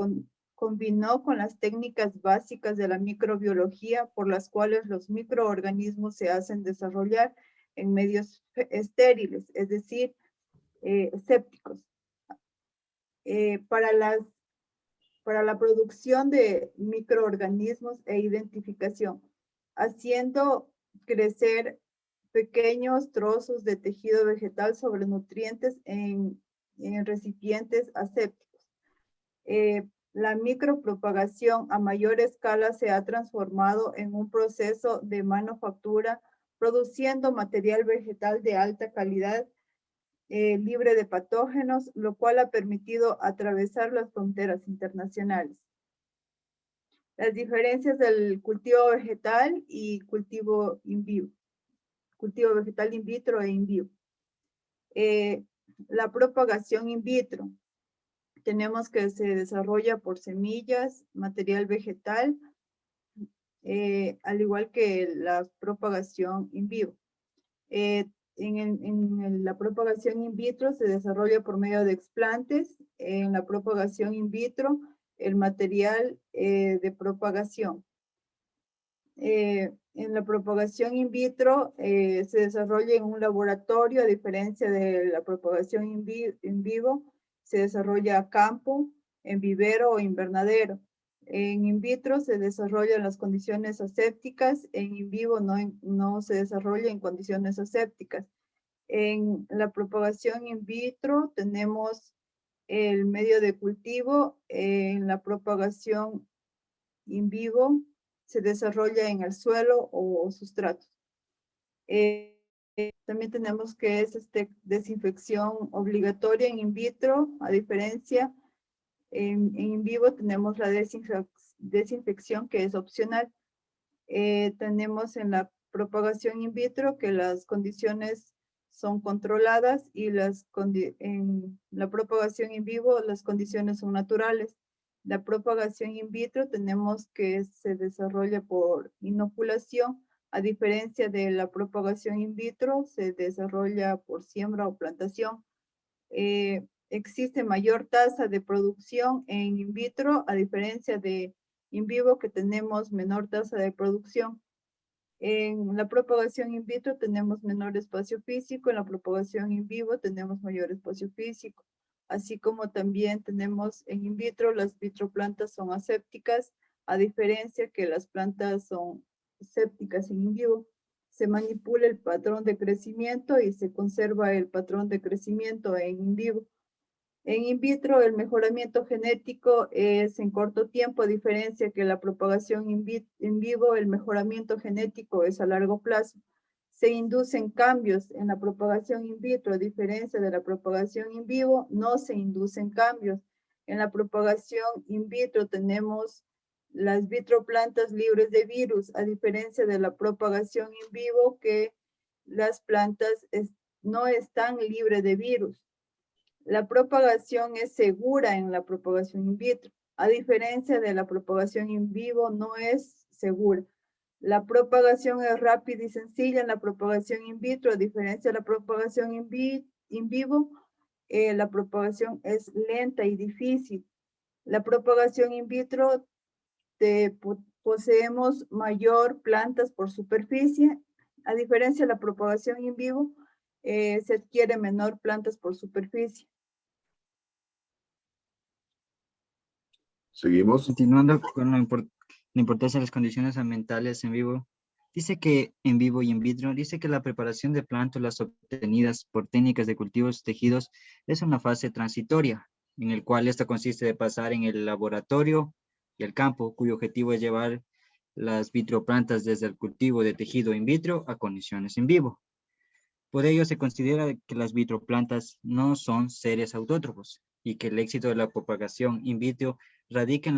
combinó con las técnicas básicas de la microbiología por las cuales los microorganismos se hacen desarrollar en medios estériles, es decir, sépticos. Para la producción de microorganismos e identificación, haciendo crecer pequeños trozos de tejido vegetal sobre nutrientes en recipientes asépticos. La micropropagación a mayor escala se ha transformado en un proceso de manufactura, produciendo material vegetal de alta calidad, libre de patógenos, lo cual ha permitido atravesar las fronteras internacionales. Las diferencias del cultivo vegetal y cultivo in vivo. Cultivo vegetal in vitro e in vivo. La propagación in vitro. Tenemos que se desarrolla por semillas, material vegetal, al igual que la propagación in vivo. la propagación in vitro se desarrolla por medio de explantes. En la propagación in vitro, el material de propagación. En la propagación in vitro se desarrolla en un laboratorio, a diferencia de la propagación in vivo, se desarrolla a campo, en vivero o invernadero. En in vitro se desarrolla en las condiciones asépticas, en in vivo no se desarrolla en condiciones asépticas. En la propagación in vitro tenemos el medio de cultivo. En la propagación in vivo se desarrolla en el suelo o sustratos. También tenemos que es desinfección obligatoria en in vitro, a diferencia en in vivo tenemos la desinfección que es opcional. Tenemos en la propagación in vitro que las condiciones son controladas y en la propagación in vivo las condiciones son naturales. La propagación in vitro tenemos que se desarrolla por inoculación, a diferencia de la propagación in vitro se desarrolla por siembra o plantación. Existe mayor tasa de producción en in vitro, a diferencia de in vivo que tenemos menor tasa de producción. En la propagación in vitro tenemos menor espacio físico, en la propagación in vivo tenemos mayor espacio físico. Así como también tenemos en in vitro, las vitroplantas son asépticas, a diferencia que las plantas son sépticas en in vivo. Se manipula el patrón de crecimiento y se conserva el patrón de crecimiento en in vivo. En in vitro, el mejoramiento genético es en corto tiempo, a diferencia que la propagación in vivo, el mejoramiento genético es a largo plazo. Se inducen cambios en la propagación in vitro, a diferencia de la propagación in vivo, no se inducen cambios. En la propagación in vitro tenemos las vitroplantas libres de virus, a diferencia de la propagación in vivo, que las plantas no están libres de virus. La propagación es segura en la propagación in vitro, a diferencia de la propagación in vivo, no es segura. La propagación es rápida y sencilla en la propagación in vitro, a diferencia de la propagación in vivo, la propagación es lenta y difícil. La propagación in vitro poseemos mayor plantas por superficie, a diferencia de la propagación in vivo, se adquiere menor plantas por superficie. Seguimos. Continuando con la importancia de las condiciones ambientales en vivo, dice que en vivo y en vitro, dice que la preparación de plántulas obtenidas por técnicas de cultivos tejidos es una fase transitoria, en el cual esta consiste de pasar en el laboratorio y el campo, cuyo objetivo es llevar las vitroplantas desde el cultivo de tejido in vitro a condiciones en vivo. Por ello se considera que las vitroplantas no son seres autótrofos y que el éxito de la propagación in vitro radica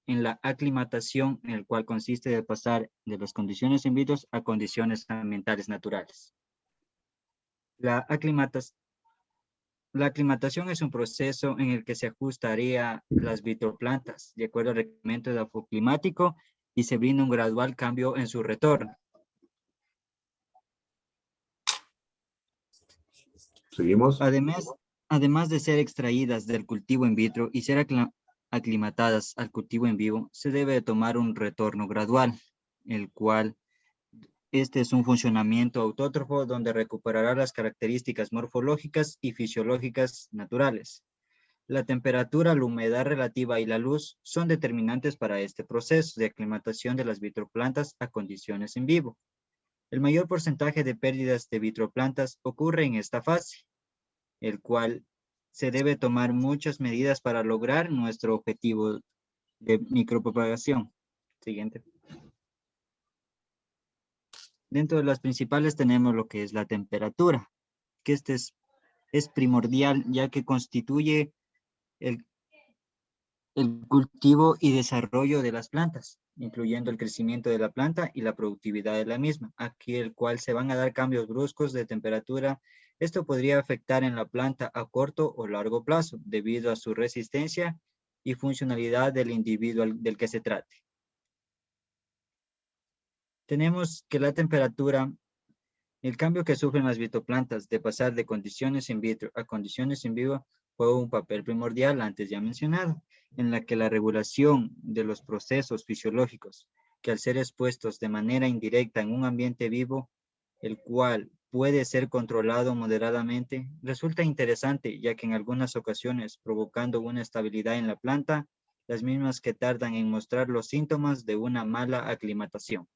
en la aclimatación, en el cual consiste de pasar de las condiciones in vitro a condiciones ambientales naturales. La aclimatación es un proceso en el que se ajustaría las vitroplantas de acuerdo al requerimiento de climático y se brinda un gradual cambio en su retorno. Seguimos. Además de ser extraídas del cultivo in vitro y ser aclimatadas al cultivo en vivo, se debe de tomar un retorno gradual, el cual este es un funcionamiento autótrofo donde recuperará las características morfológicas y fisiológicas naturales. La temperatura, la humedad relativa y la luz son determinantes para este proceso de aclimatación de las vitroplantas a condiciones en vivo. El mayor porcentaje de pérdidas de vitroplantas ocurre en esta fase, el cual se debe tomar muchas medidas para lograr nuestro objetivo de micropropagación. Siguiente. Dentro de las principales tenemos lo que es la temperatura, que este es primordial ya que constituye el cultivo y desarrollo de las plantas, incluyendo el crecimiento de la planta y la productividad de la misma, aquí el cual se van a dar cambios bruscos de temperatura. Esto podría afectar en la planta a corto o largo plazo debido a su resistencia y funcionalidad del individuo del que se trate. Tenemos que la temperatura El cambio que sufren las vitroplantas de pasar de condiciones in vitro a condiciones in vivo juega un papel primordial antes ya mencionado, en la que la regulación de los procesos fisiológicos que al ser expuestos de manera indirecta en un ambiente vivo, el cual puede ser controlado moderadamente, resulta interesante ya que en algunas ocasiones provocando una estabilidad en la planta, las mismas que tardan en mostrar los síntomas de una mala aclimatación.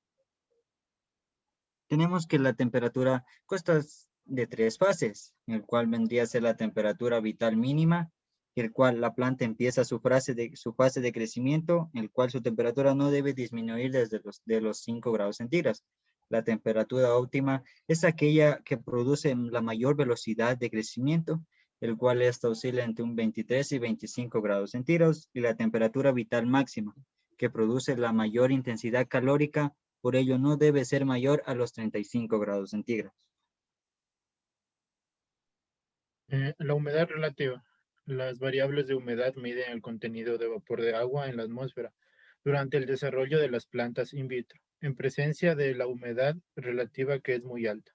Tenemos que la temperatura consta de 3 fases, en el cual vendría a ser la temperatura vital mínima, en el cual la planta empieza su fase de crecimiento, en el cual su temperatura no debe disminuir desde los 5 grados centígrados. La temperatura óptima es aquella que produce la mayor velocidad de crecimiento, el cual esta oscila entre un 23 y 25 grados centígrados, y la temperatura vital máxima, que produce la mayor intensidad calórica, por ello no debe ser mayor a los 35 grados centígrados. La humedad relativa. Las variables de humedad miden el contenido de vapor de agua en la atmósfera durante el desarrollo de las plantas in vitro, en presencia de la humedad relativa que es muy alta.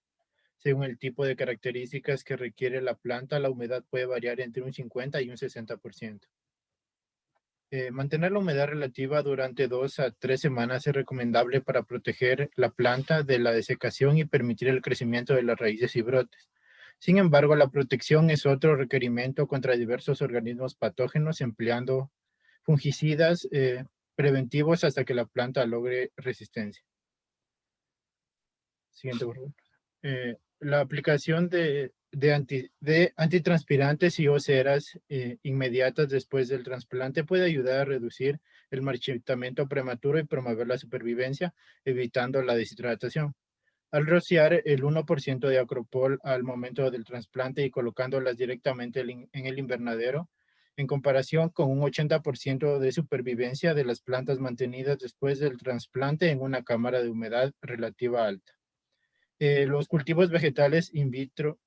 Según el tipo de características que requiere la planta, la humedad puede variar entre un 50 y un 60%. Mantener la humedad relativa durante 2 a 3 semanas es recomendable para proteger la planta de la desecación y permitir el crecimiento de las raíces y brotes. Sin embargo, la protección es otro requerimiento contra diversos organismos patógenos empleando fungicidas preventivos hasta que la planta logre resistencia. Siguiente, por favor. La aplicación de antitranspirantes y o ceras inmediatas después del trasplante puede ayudar a reducir el marchitamiento prematuro y promover la supervivencia, evitando la deshidratación. Al rociar el 1% de acropol al momento del trasplante y colocándolas directamente en el invernadero, en comparación con un 80% de supervivencia de las plantas mantenidas después del trasplante en una cámara de humedad relativa alta. Los cultivos vegetales in vitro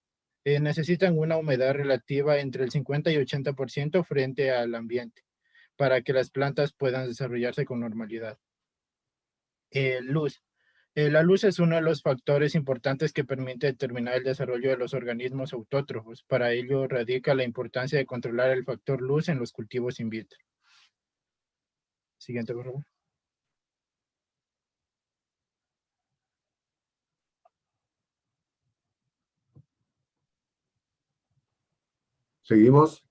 necesitan una humedad relativa entre el 50 y 80% frente al ambiente para que las plantas puedan desarrollarse con normalidad. Luz. La luz es uno de los factores importantes que permite determinar el desarrollo de los organismos autótrofos. Para ello radica la importancia de controlar el factor luz en los cultivos in vitro. Siguiente, por favor. Seguimos.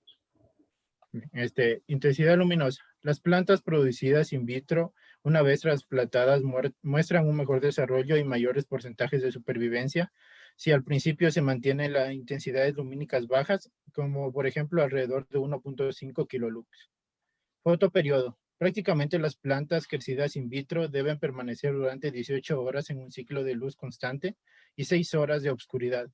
Intensidad luminosa. Las plantas producidas in vitro, una vez trasplantadas, muestran un mejor desarrollo y mayores porcentajes de supervivencia si al principio se mantienen las intensidades lumínicas bajas, como por ejemplo alrededor de 1.5 kilolux. Fotoperiodo. Prácticamente las plantas crecidas in vitro deben permanecer durante 18 horas en un ciclo de luz constante y 6 horas de obscuridad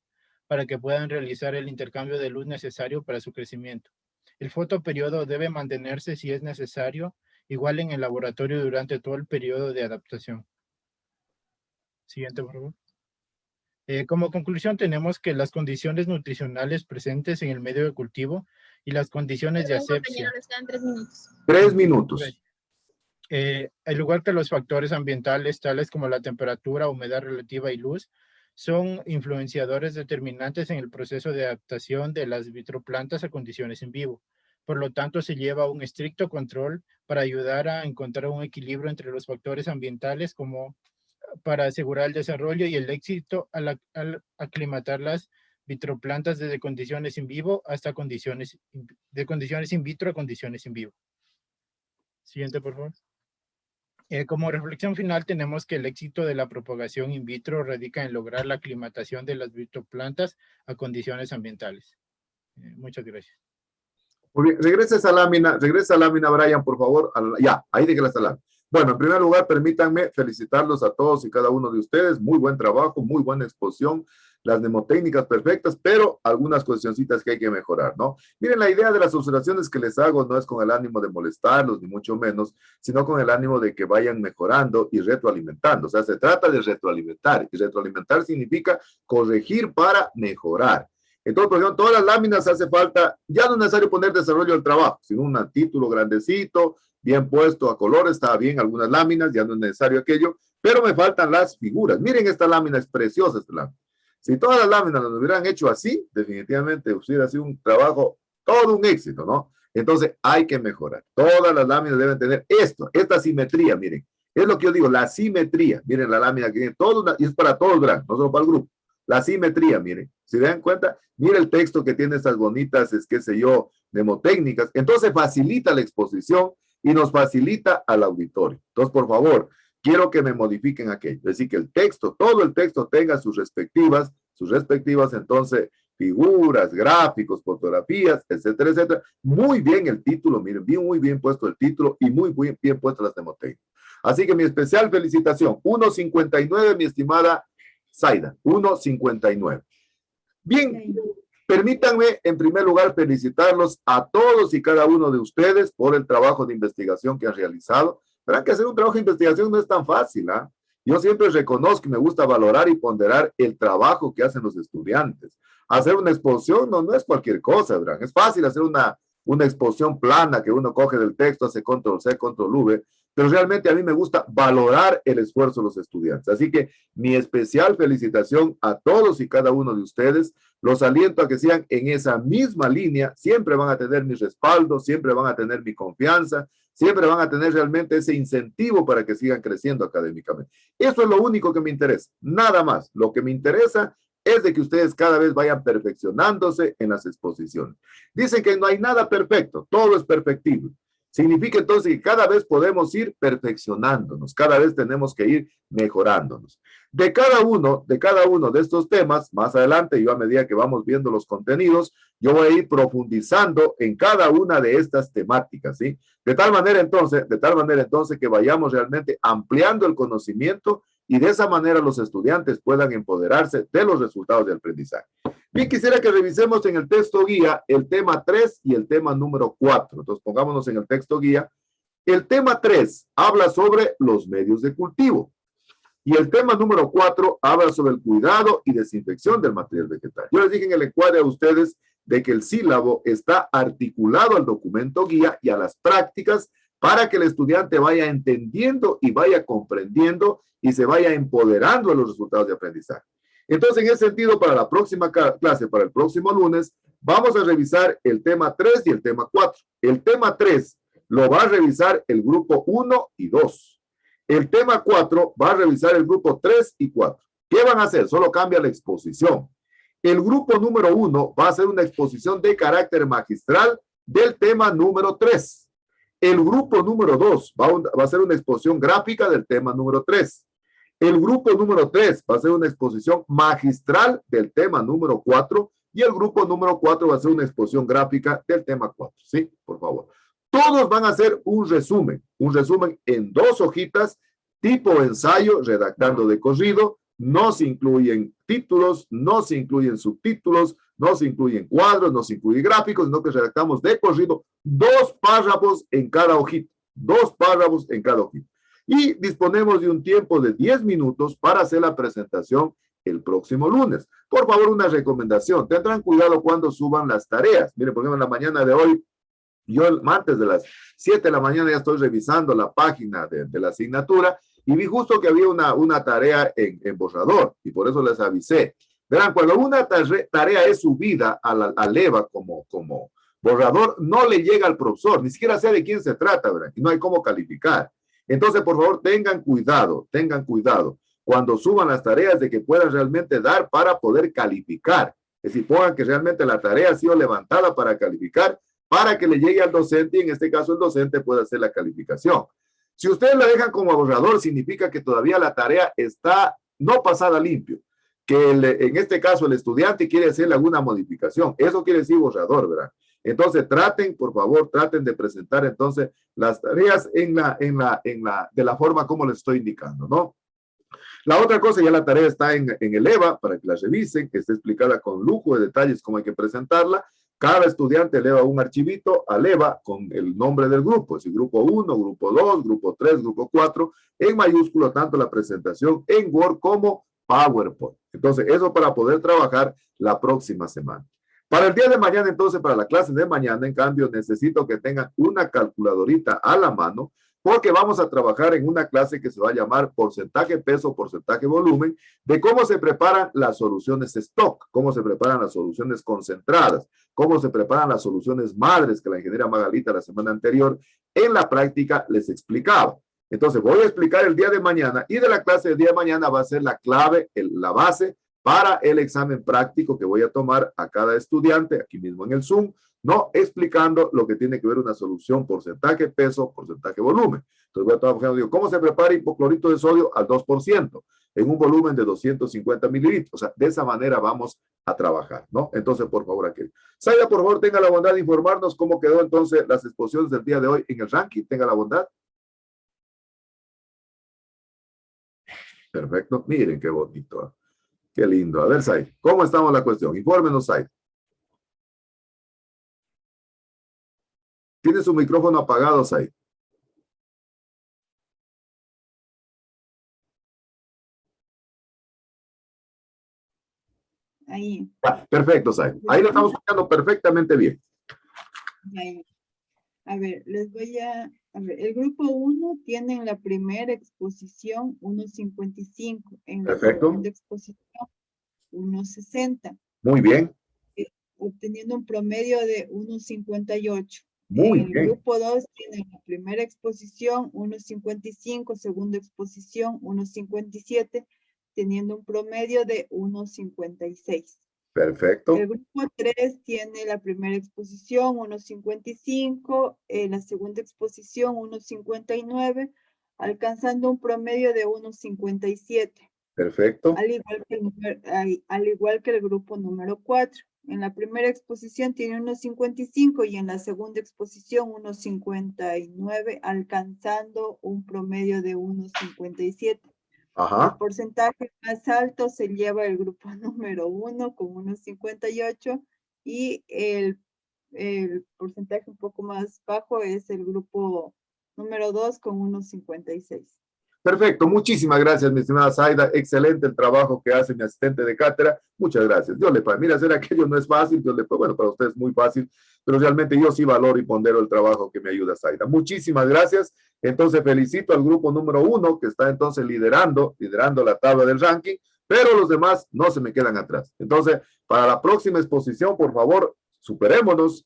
para que puedan realizar el intercambio de luz necesario para su crecimiento. El fotoperiodo debe mantenerse, si es necesario, igual en el laboratorio durante todo el periodo de adaptación. Siguiente, por favor. Como conclusión, tenemos que las condiciones nutricionales presentes en el medio de cultivo y las condiciones de asepsia. Compañero, les quedan 3 minutos. 3 minutos. Al igual que los factores ambientales, tales como la temperatura, humedad relativa y luz, son influenciadores determinantes en el proceso de adaptación de las vitroplantas a condiciones en vivo. Por lo tanto, se lleva un estricto control para ayudar a encontrar un equilibrio entre los factores ambientales como para asegurar el desarrollo y el éxito al aclimatar las vitroplantas desde condiciones en vivo hasta condiciones in vitro a condiciones en vivo. Siguiente, por favor. Como reflexión final, tenemos que el éxito de la propagación in vitro radica en lograr la aclimatación de las vitroplantas a condiciones ambientales. Muchas gracias. Muy bien, regresa esa lámina, Brian, por favor. Ya, ahí déjela esa lámina. Bueno, en primer lugar, permítanme felicitarlos a todos y cada uno de ustedes. Muy buen trabajo, muy buena exposición. Las mnemotécnicas perfectas, pero algunas cuestioncitas que hay que mejorar, ¿no? Miren, la idea de las observaciones que les hago no es con el ánimo de molestarlos, ni mucho menos, sino con el ánimo de que vayan mejorando y retroalimentando. O sea, se trata de retroalimentar, y retroalimentar significa corregir para mejorar. Entonces, por ejemplo, todas las láminas hace falta, ya no es necesario poner desarrollo del trabajo, sino un título grandecito, bien puesto a color, está bien algunas láminas, ya no es necesario aquello, pero me faltan las figuras. Miren, esta lámina es preciosa, esta lámina. Si todas las láminas las hubieran hecho así, definitivamente hubiera sido un trabajo, todo un éxito, ¿no? Entonces hay que mejorar. Todas las láminas deben tener esto, esta simetría, miren. Es lo que yo digo, la simetría. Miren la lámina que tiene todo, y es para todos, ¿verdad? No solo para el grupo. La simetría, miren. Si dan cuenta, mire el texto que tiene estas bonitas, qué sé yo, mnemotécnicas. Entonces facilita la exposición y nos facilita al auditorio. Entonces, por favor, quiero que me modifiquen aquello. Es decir, que el texto, todo el texto tenga sus respectivas, entonces, figuras, gráficos, fotografías, etcétera, etcétera. Muy bien el título, miren, muy bien puesto el título y muy bien puestas las mnemotécnicas. Así que mi especial felicitación. 1.59, mi estimada Zaida. 1.59. Bien, permítanme en primer lugar felicitarlos a todos y cada uno de ustedes por el trabajo de investigación que han realizado. Verán que hacer un trabajo de investigación no es tan fácil, ¿ah? Yo siempre reconozco y me gusta valorar y ponderar el trabajo que hacen los estudiantes. Hacer una exposición no es cualquier cosa, ¿verdad? Es fácil hacer una exposición plana que uno coge del texto, hace control C, control V, pero realmente a mí me gusta valorar el esfuerzo de los estudiantes. Así que mi especial felicitación a todos y cada uno de ustedes. Los aliento a que sigan en esa misma línea. Siempre van a tener mi respaldo, siempre van a tener mi confianza, siempre van a tener realmente ese incentivo para que sigan creciendo académicamente. Eso es lo único que me interesa, nada más. Lo que me interesa es de que ustedes cada vez vayan perfeccionándose en las exposiciones. Dicen que no hay nada perfecto, todo es perfectible. Significa entonces que cada vez podemos ir perfeccionándonos, cada vez tenemos que ir mejorándonos. De cada uno de estos temas, más adelante, yo a medida que vamos viendo los contenidos, yo voy a ir profundizando en cada una de estas temáticas, ¿sí? De tal manera entonces que vayamos realmente ampliando el conocimiento y de esa manera los estudiantes puedan empoderarse de los resultados del aprendizaje. Bien, quisiera que revisemos en el texto guía el tema 3 y el tema número 4. Entonces, pongámonos en el texto guía. El tema 3 habla sobre los medios de cultivo. Y el tema número 4 habla sobre el cuidado y desinfección del material vegetal. Yo les dije en el encuadre a ustedes de que el sílabo está articulado al documento guía y a las prácticas para que el estudiante vaya entendiendo y vaya comprendiendo y se vaya empoderando de los resultados de aprendizaje. Entonces, en ese sentido, para la próxima clase, para el próximo lunes, vamos a revisar el tema 3 y el tema 4. El tema 3 lo va a revisar el grupo 1 y 2. El tema 4 va a revisar el grupo 3 y 4. ¿Qué van a hacer? Solo cambia la exposición. El grupo número 1 va a hacer una exposición de carácter magistral del tema número 3. El grupo número 2 va a hacer una exposición gráfica del tema número 3. El grupo número 3 va a hacer una exposición magistral del tema número 4 y el grupo número 4 va a hacer una exposición gráfica del tema 4. ¿Sí? Por favor. Todos van a hacer un resumen en 2 hojitas, tipo ensayo, redactando de corrido. No se incluyen títulos, no se incluyen subtítulos, no se incluyen cuadros, no se incluyen gráficos, sino que redactamos de corrido 2 párrafos en cada hojita. 2 párrafos en cada hojita. Y disponemos de un tiempo de 10 minutos para hacer la presentación el próximo lunes. Por favor, una recomendación. Tendrán cuidado cuando suban las tareas. Miren, por ejemplo, en la mañana de hoy, yo antes de las 7 de la mañana ya estoy revisando la página de la asignatura y vi justo que había una tarea en borrador y por eso les avisé. Verán, cuando una tarea es subida al EVA como borrador, no le llega al profesor, ni siquiera sé de quién se trata, ¿verdad? Y no hay cómo calificar. Entonces, por favor, tengan cuidado cuando suban las tareas de que puedan realmente dar para poder calificar. Es decir, pongan que realmente la tarea ha sido levantada para calificar, para que le llegue al docente y en este caso el docente pueda hacer la calificación. Si ustedes la dejan como borrador, significa que todavía la tarea está no pasada limpio, que en este caso el estudiante quiere hacerle alguna modificación. Eso quiere decir borrador, ¿verdad? Entonces traten, por favor, traten de presentar entonces las tareas de la forma como les estoy indicando, ¿no? La otra cosa, ya la tarea está en el EVA para que la revisen, que esté explicada con lujo de detalles cómo hay que presentarla. Cada estudiante eleva un archivito al EVA con el nombre del grupo, es decir, grupo 1, grupo 2, grupo 3, grupo 4, en mayúsculo, tanto la presentación en Word como PowerPoint. Entonces, eso para poder trabajar la próxima semana. Para el día de mañana, entonces, para la clase de mañana, en cambio, necesito que tengan una calculadorita a la mano, porque vamos a trabajar en una clase que se va a llamar porcentaje peso, porcentaje volumen, de cómo se preparan las soluciones stock, cómo se preparan las soluciones concentradas, cómo se preparan las soluciones madres que la ingeniera Magalita la semana anterior en la práctica les explicaba. Entonces voy a explicar el día de mañana y de la clase del día de mañana va a ser la clave, la base para el examen práctico que voy a tomar a cada estudiante aquí mismo en el Zoom, no explicando lo que tiene que ver una solución porcentaje peso, porcentaje volumen. Entonces voy a estar buscando, digo, ¿cómo se prepara hipoclorito de sodio al 2% en un volumen de 250 mililitros? O sea, de esa manera vamos a trabajar, ¿no? Entonces, por favor, aquí. Zaida, por favor, tenga la bondad de informarnos cómo quedó entonces las exposiciones del día de hoy en el ranking. Tenga la bondad. Perfecto. Miren qué bonito. ¿Eh? Qué lindo. A ver, Zaida, ¿cómo estamos la cuestión? Infórmenos, Zaida. Tiene su micrófono apagado, Zaida. Ahí. Perfecto, Zaida. Ahí lo estamos escuchando perfectamente bien. Ahí. A ver, les voy a ver, el grupo 1 tiene en la primera exposición 1.55, en la segunda exposición 1.60. Muy bien. Obteniendo un promedio de 1.58. Muy el bien. grupo 2 tiene en la primera exposición 1.55, segunda exposición 1.57, teniendo un promedio de 1.56. Perfecto. El grupo 3 tiene la primera exposición 1.55, la segunda exposición 1.59, alcanzando un promedio de 1.57. Perfecto. Al igual que el grupo número 4. En la primera exposición tiene 1.55 y en la segunda exposición 1.59, alcanzando un promedio de 1.57. Ajá. El porcentaje más alto se lleva el grupo número 1 con 1.58 y el porcentaje un poco más bajo es el grupo número 2 con 1.56. Perfecto, muchísimas gracias, mi estimada Zaida. Excelente el trabajo que hace mi asistente de cátedra. Muchas gracias. Dios le pague. Mira, hacer aquello no es fácil. Dios le pague. Bueno, para usted es muy fácil, pero realmente yo sí valoro y pondero el trabajo que me ayuda Zaida. Muchísimas gracias. Entonces felicito al grupo número 1 que está entonces liderando la tabla del ranking, pero los demás no se me quedan atrás. Entonces, para la próxima exposición, por favor, superémonos.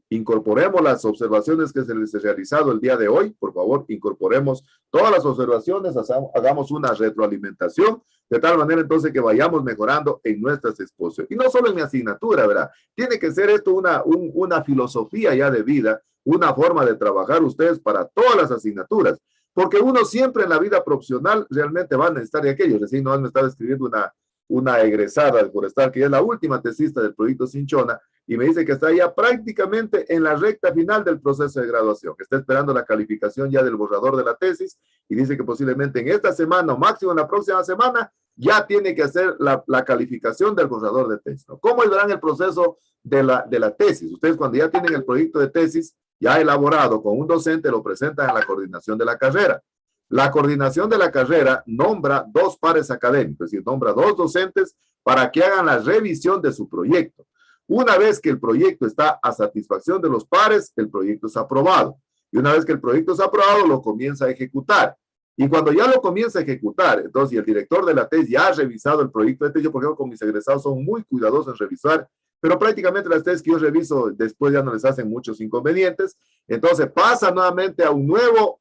Incorporemos las observaciones que se les ha realizado el día de hoy. Por favor, incorporemos todas las observaciones, hagamos una retroalimentación, de tal manera entonces que vayamos mejorando en nuestras exposiciones. Y no solo en mi asignatura, ¿verdad? Tiene que ser esto una filosofía ya de vida, una forma de trabajar ustedes para todas las asignaturas. Porque uno siempre en la vida profesional realmente va a necesitar de aquello. Recién no me estaba escribiendo una egresada de Forestal, que es la última tesista del proyecto Cinchona, y me dice que está ya prácticamente en la recta final del proceso de graduación, que está esperando la calificación ya del borrador de la tesis, y dice que posiblemente en esta semana o máximo en la próxima semana ya tiene que hacer la calificación del borrador de tesis, ¿no? ¿Cómo verán el proceso de la tesis? Ustedes cuando ya tienen el proyecto de tesis ya elaborado con un docente, lo presentan a la coordinación de la carrera. La coordinación de la carrera nombra 2 pares académicos, es decir, nombra 2 docentes para que hagan la revisión de su proyecto. Una vez que el proyecto está a satisfacción de los pares, el proyecto es aprobado. Y una vez que el proyecto es aprobado, lo comienza a ejecutar. Y cuando ya lo comienza a ejecutar, entonces, y el director de la tesis ya ha revisado el proyecto de tesis, yo, por ejemplo, con mis egresados son muy cuidadosos en revisar, pero prácticamente las tesis que yo reviso después ya no les hacen muchos inconvenientes. Entonces pasa nuevamente a un nuevo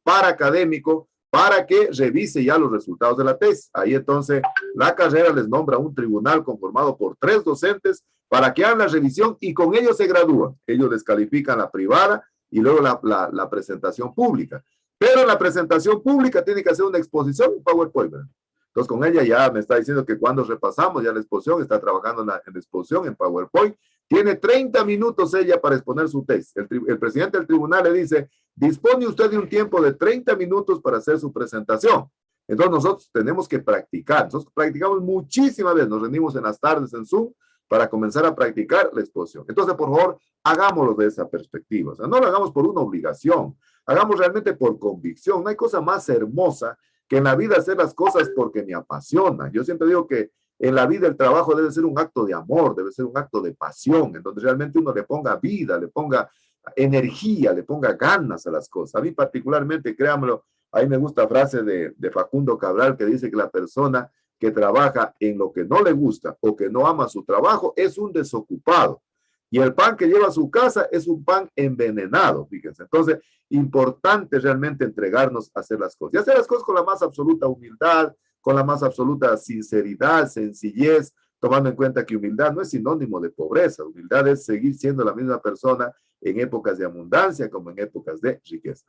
par académico para que revise ya los resultados de la tesis. Ahí entonces la carrera les nombra un tribunal conformado por 3 docentes para que hagan la revisión y con ellos se gradúan. Ellos les califican la privada y luego la presentación pública. Pero en la presentación pública tiene que hacer una exposición en PowerPoint, ¿verdad? Entonces con ella ya me está diciendo que cuando repasamos ya la exposición, está trabajando en la exposición en PowerPoint, tiene 30 minutos ella para exponer su tesis. El presidente del tribunal le dice, dispone usted de un tiempo de 30 minutos para hacer su presentación. Entonces nosotros tenemos que practicar. Nosotros practicamos muchísimas veces, nos reunimos en las tardes en Zoom para comenzar a practicar la exposición. Entonces, por favor, hagámoslo de esa perspectiva. O sea, no lo hagamos por una obligación, hagamos realmente por convicción. No hay cosa más hermosa que en la vida hacer las cosas porque me apasiona. Yo siempre digo que en la vida el trabajo debe ser un acto de amor, debe ser un acto de pasión, en donde realmente uno le ponga vida, le ponga energía, le ponga ganas a las cosas. A mí particularmente, créanmelo, a mí me gusta la frase de Facundo Cabral que dice que la persona que trabaja en lo que no le gusta o que no ama su trabajo es un desocupado. Y el pan que lleva a su casa es un pan envenenado, fíjense. Entonces, importante realmente entregarnos a hacer las cosas. Y hacer las cosas con la más absoluta humildad, con la más absoluta sinceridad, sencillez, tomando en cuenta que humildad no es sinónimo de pobreza. Humildad es seguir siendo la misma persona en épocas de abundancia como en épocas de riqueza.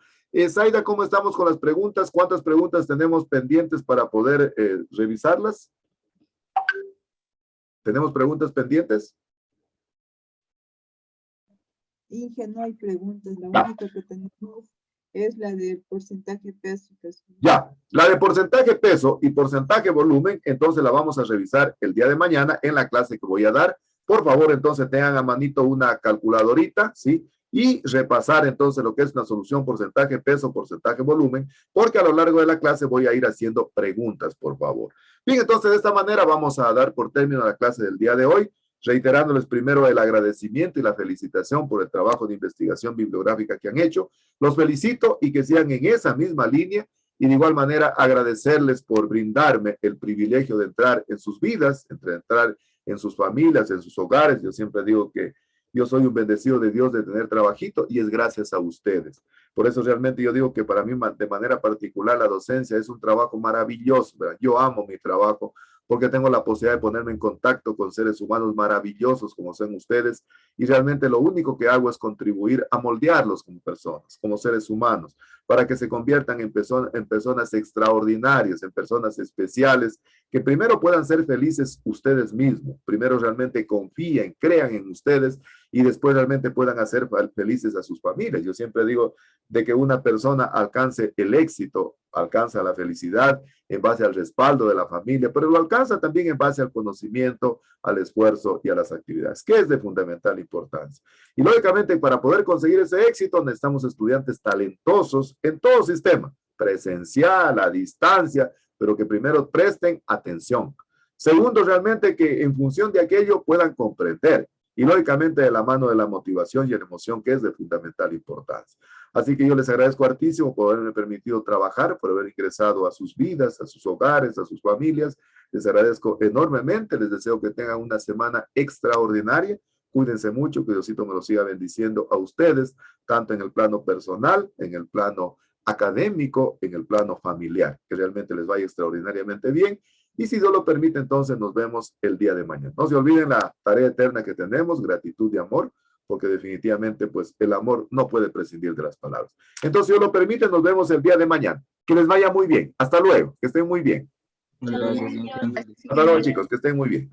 Zaida, ¿cómo estamos con las preguntas? ¿Cuántas preguntas tenemos pendientes para poder revisarlas? ¿Tenemos preguntas pendientes? Inge, no hay preguntas. La única que tenemos es la de porcentaje peso. Ya, la de porcentaje peso y porcentaje volumen, entonces la vamos a revisar el día de mañana en la clase que voy a dar. Por favor, entonces tengan a manito una calculadorita, ¿sí? Y repasar entonces lo que es una solución porcentaje peso, porcentaje volumen, porque a lo largo de la clase voy a ir haciendo preguntas, por favor. Bien, entonces de esta manera vamos a dar por término la clase del día de hoy, reiterándoles primero el agradecimiento y la felicitación por el trabajo de investigación bibliográfica que han hecho. Los felicito y que sigan en esa misma línea y de igual manera agradecerles por brindarme el privilegio de entrar en sus vidas, entrar en sus familias, en sus hogares. Yo siempre digo que yo soy un bendecido de Dios de tener trabajito y es gracias a ustedes. Por eso realmente yo digo que para mí de manera particular la docencia es un trabajo maravilloso, ¿verdad? Yo amo mi trabajo porque tengo la posibilidad de ponerme en contacto con seres humanos maravillosos como son ustedes y realmente lo único que hago es contribuir a moldearlos como personas, como seres humanos, para que se conviertan en personas extraordinarias, en personas especiales, que primero puedan ser felices ustedes mismos, primero realmente confíen, crean en ustedes y después realmente puedan hacer felices a sus familias. Yo siempre digo de que una persona alcance el éxito, alcanza la felicidad en base al respaldo de la familia, pero lo alcanza también en base al conocimiento, al esfuerzo y a las actividades, que es de fundamental importancia. Y lógicamente para poder conseguir ese éxito necesitamos estudiantes talentosos en todo sistema, presencial, a distancia, pero que primero presten atención. Segundo, realmente que en función de aquello puedan comprender y lógicamente de la mano de la motivación y la emoción que es de fundamental importancia. Así que yo les agradezco hartísimo por haberme permitido trabajar, por haber ingresado a sus vidas, a sus hogares, a sus familias. Les agradezco enormemente, les deseo que tengan una semana extraordinaria. Cuídense mucho, que Diosito me lo siga bendiciendo a ustedes, tanto en el plano personal, en el plano académico, en el plano familiar, que realmente les vaya extraordinariamente bien. Y si Dios lo permite, entonces nos vemos el día de mañana. No se olviden la tarea eterna que tenemos, gratitud y amor, porque definitivamente pues el amor no puede prescindir de las palabras. Entonces, si Dios lo permite, nos vemos el día de mañana. Que les vaya muy bien. Hasta luego. Que estén muy bien. Gracias. Hasta luego, chicos. Que estén muy bien.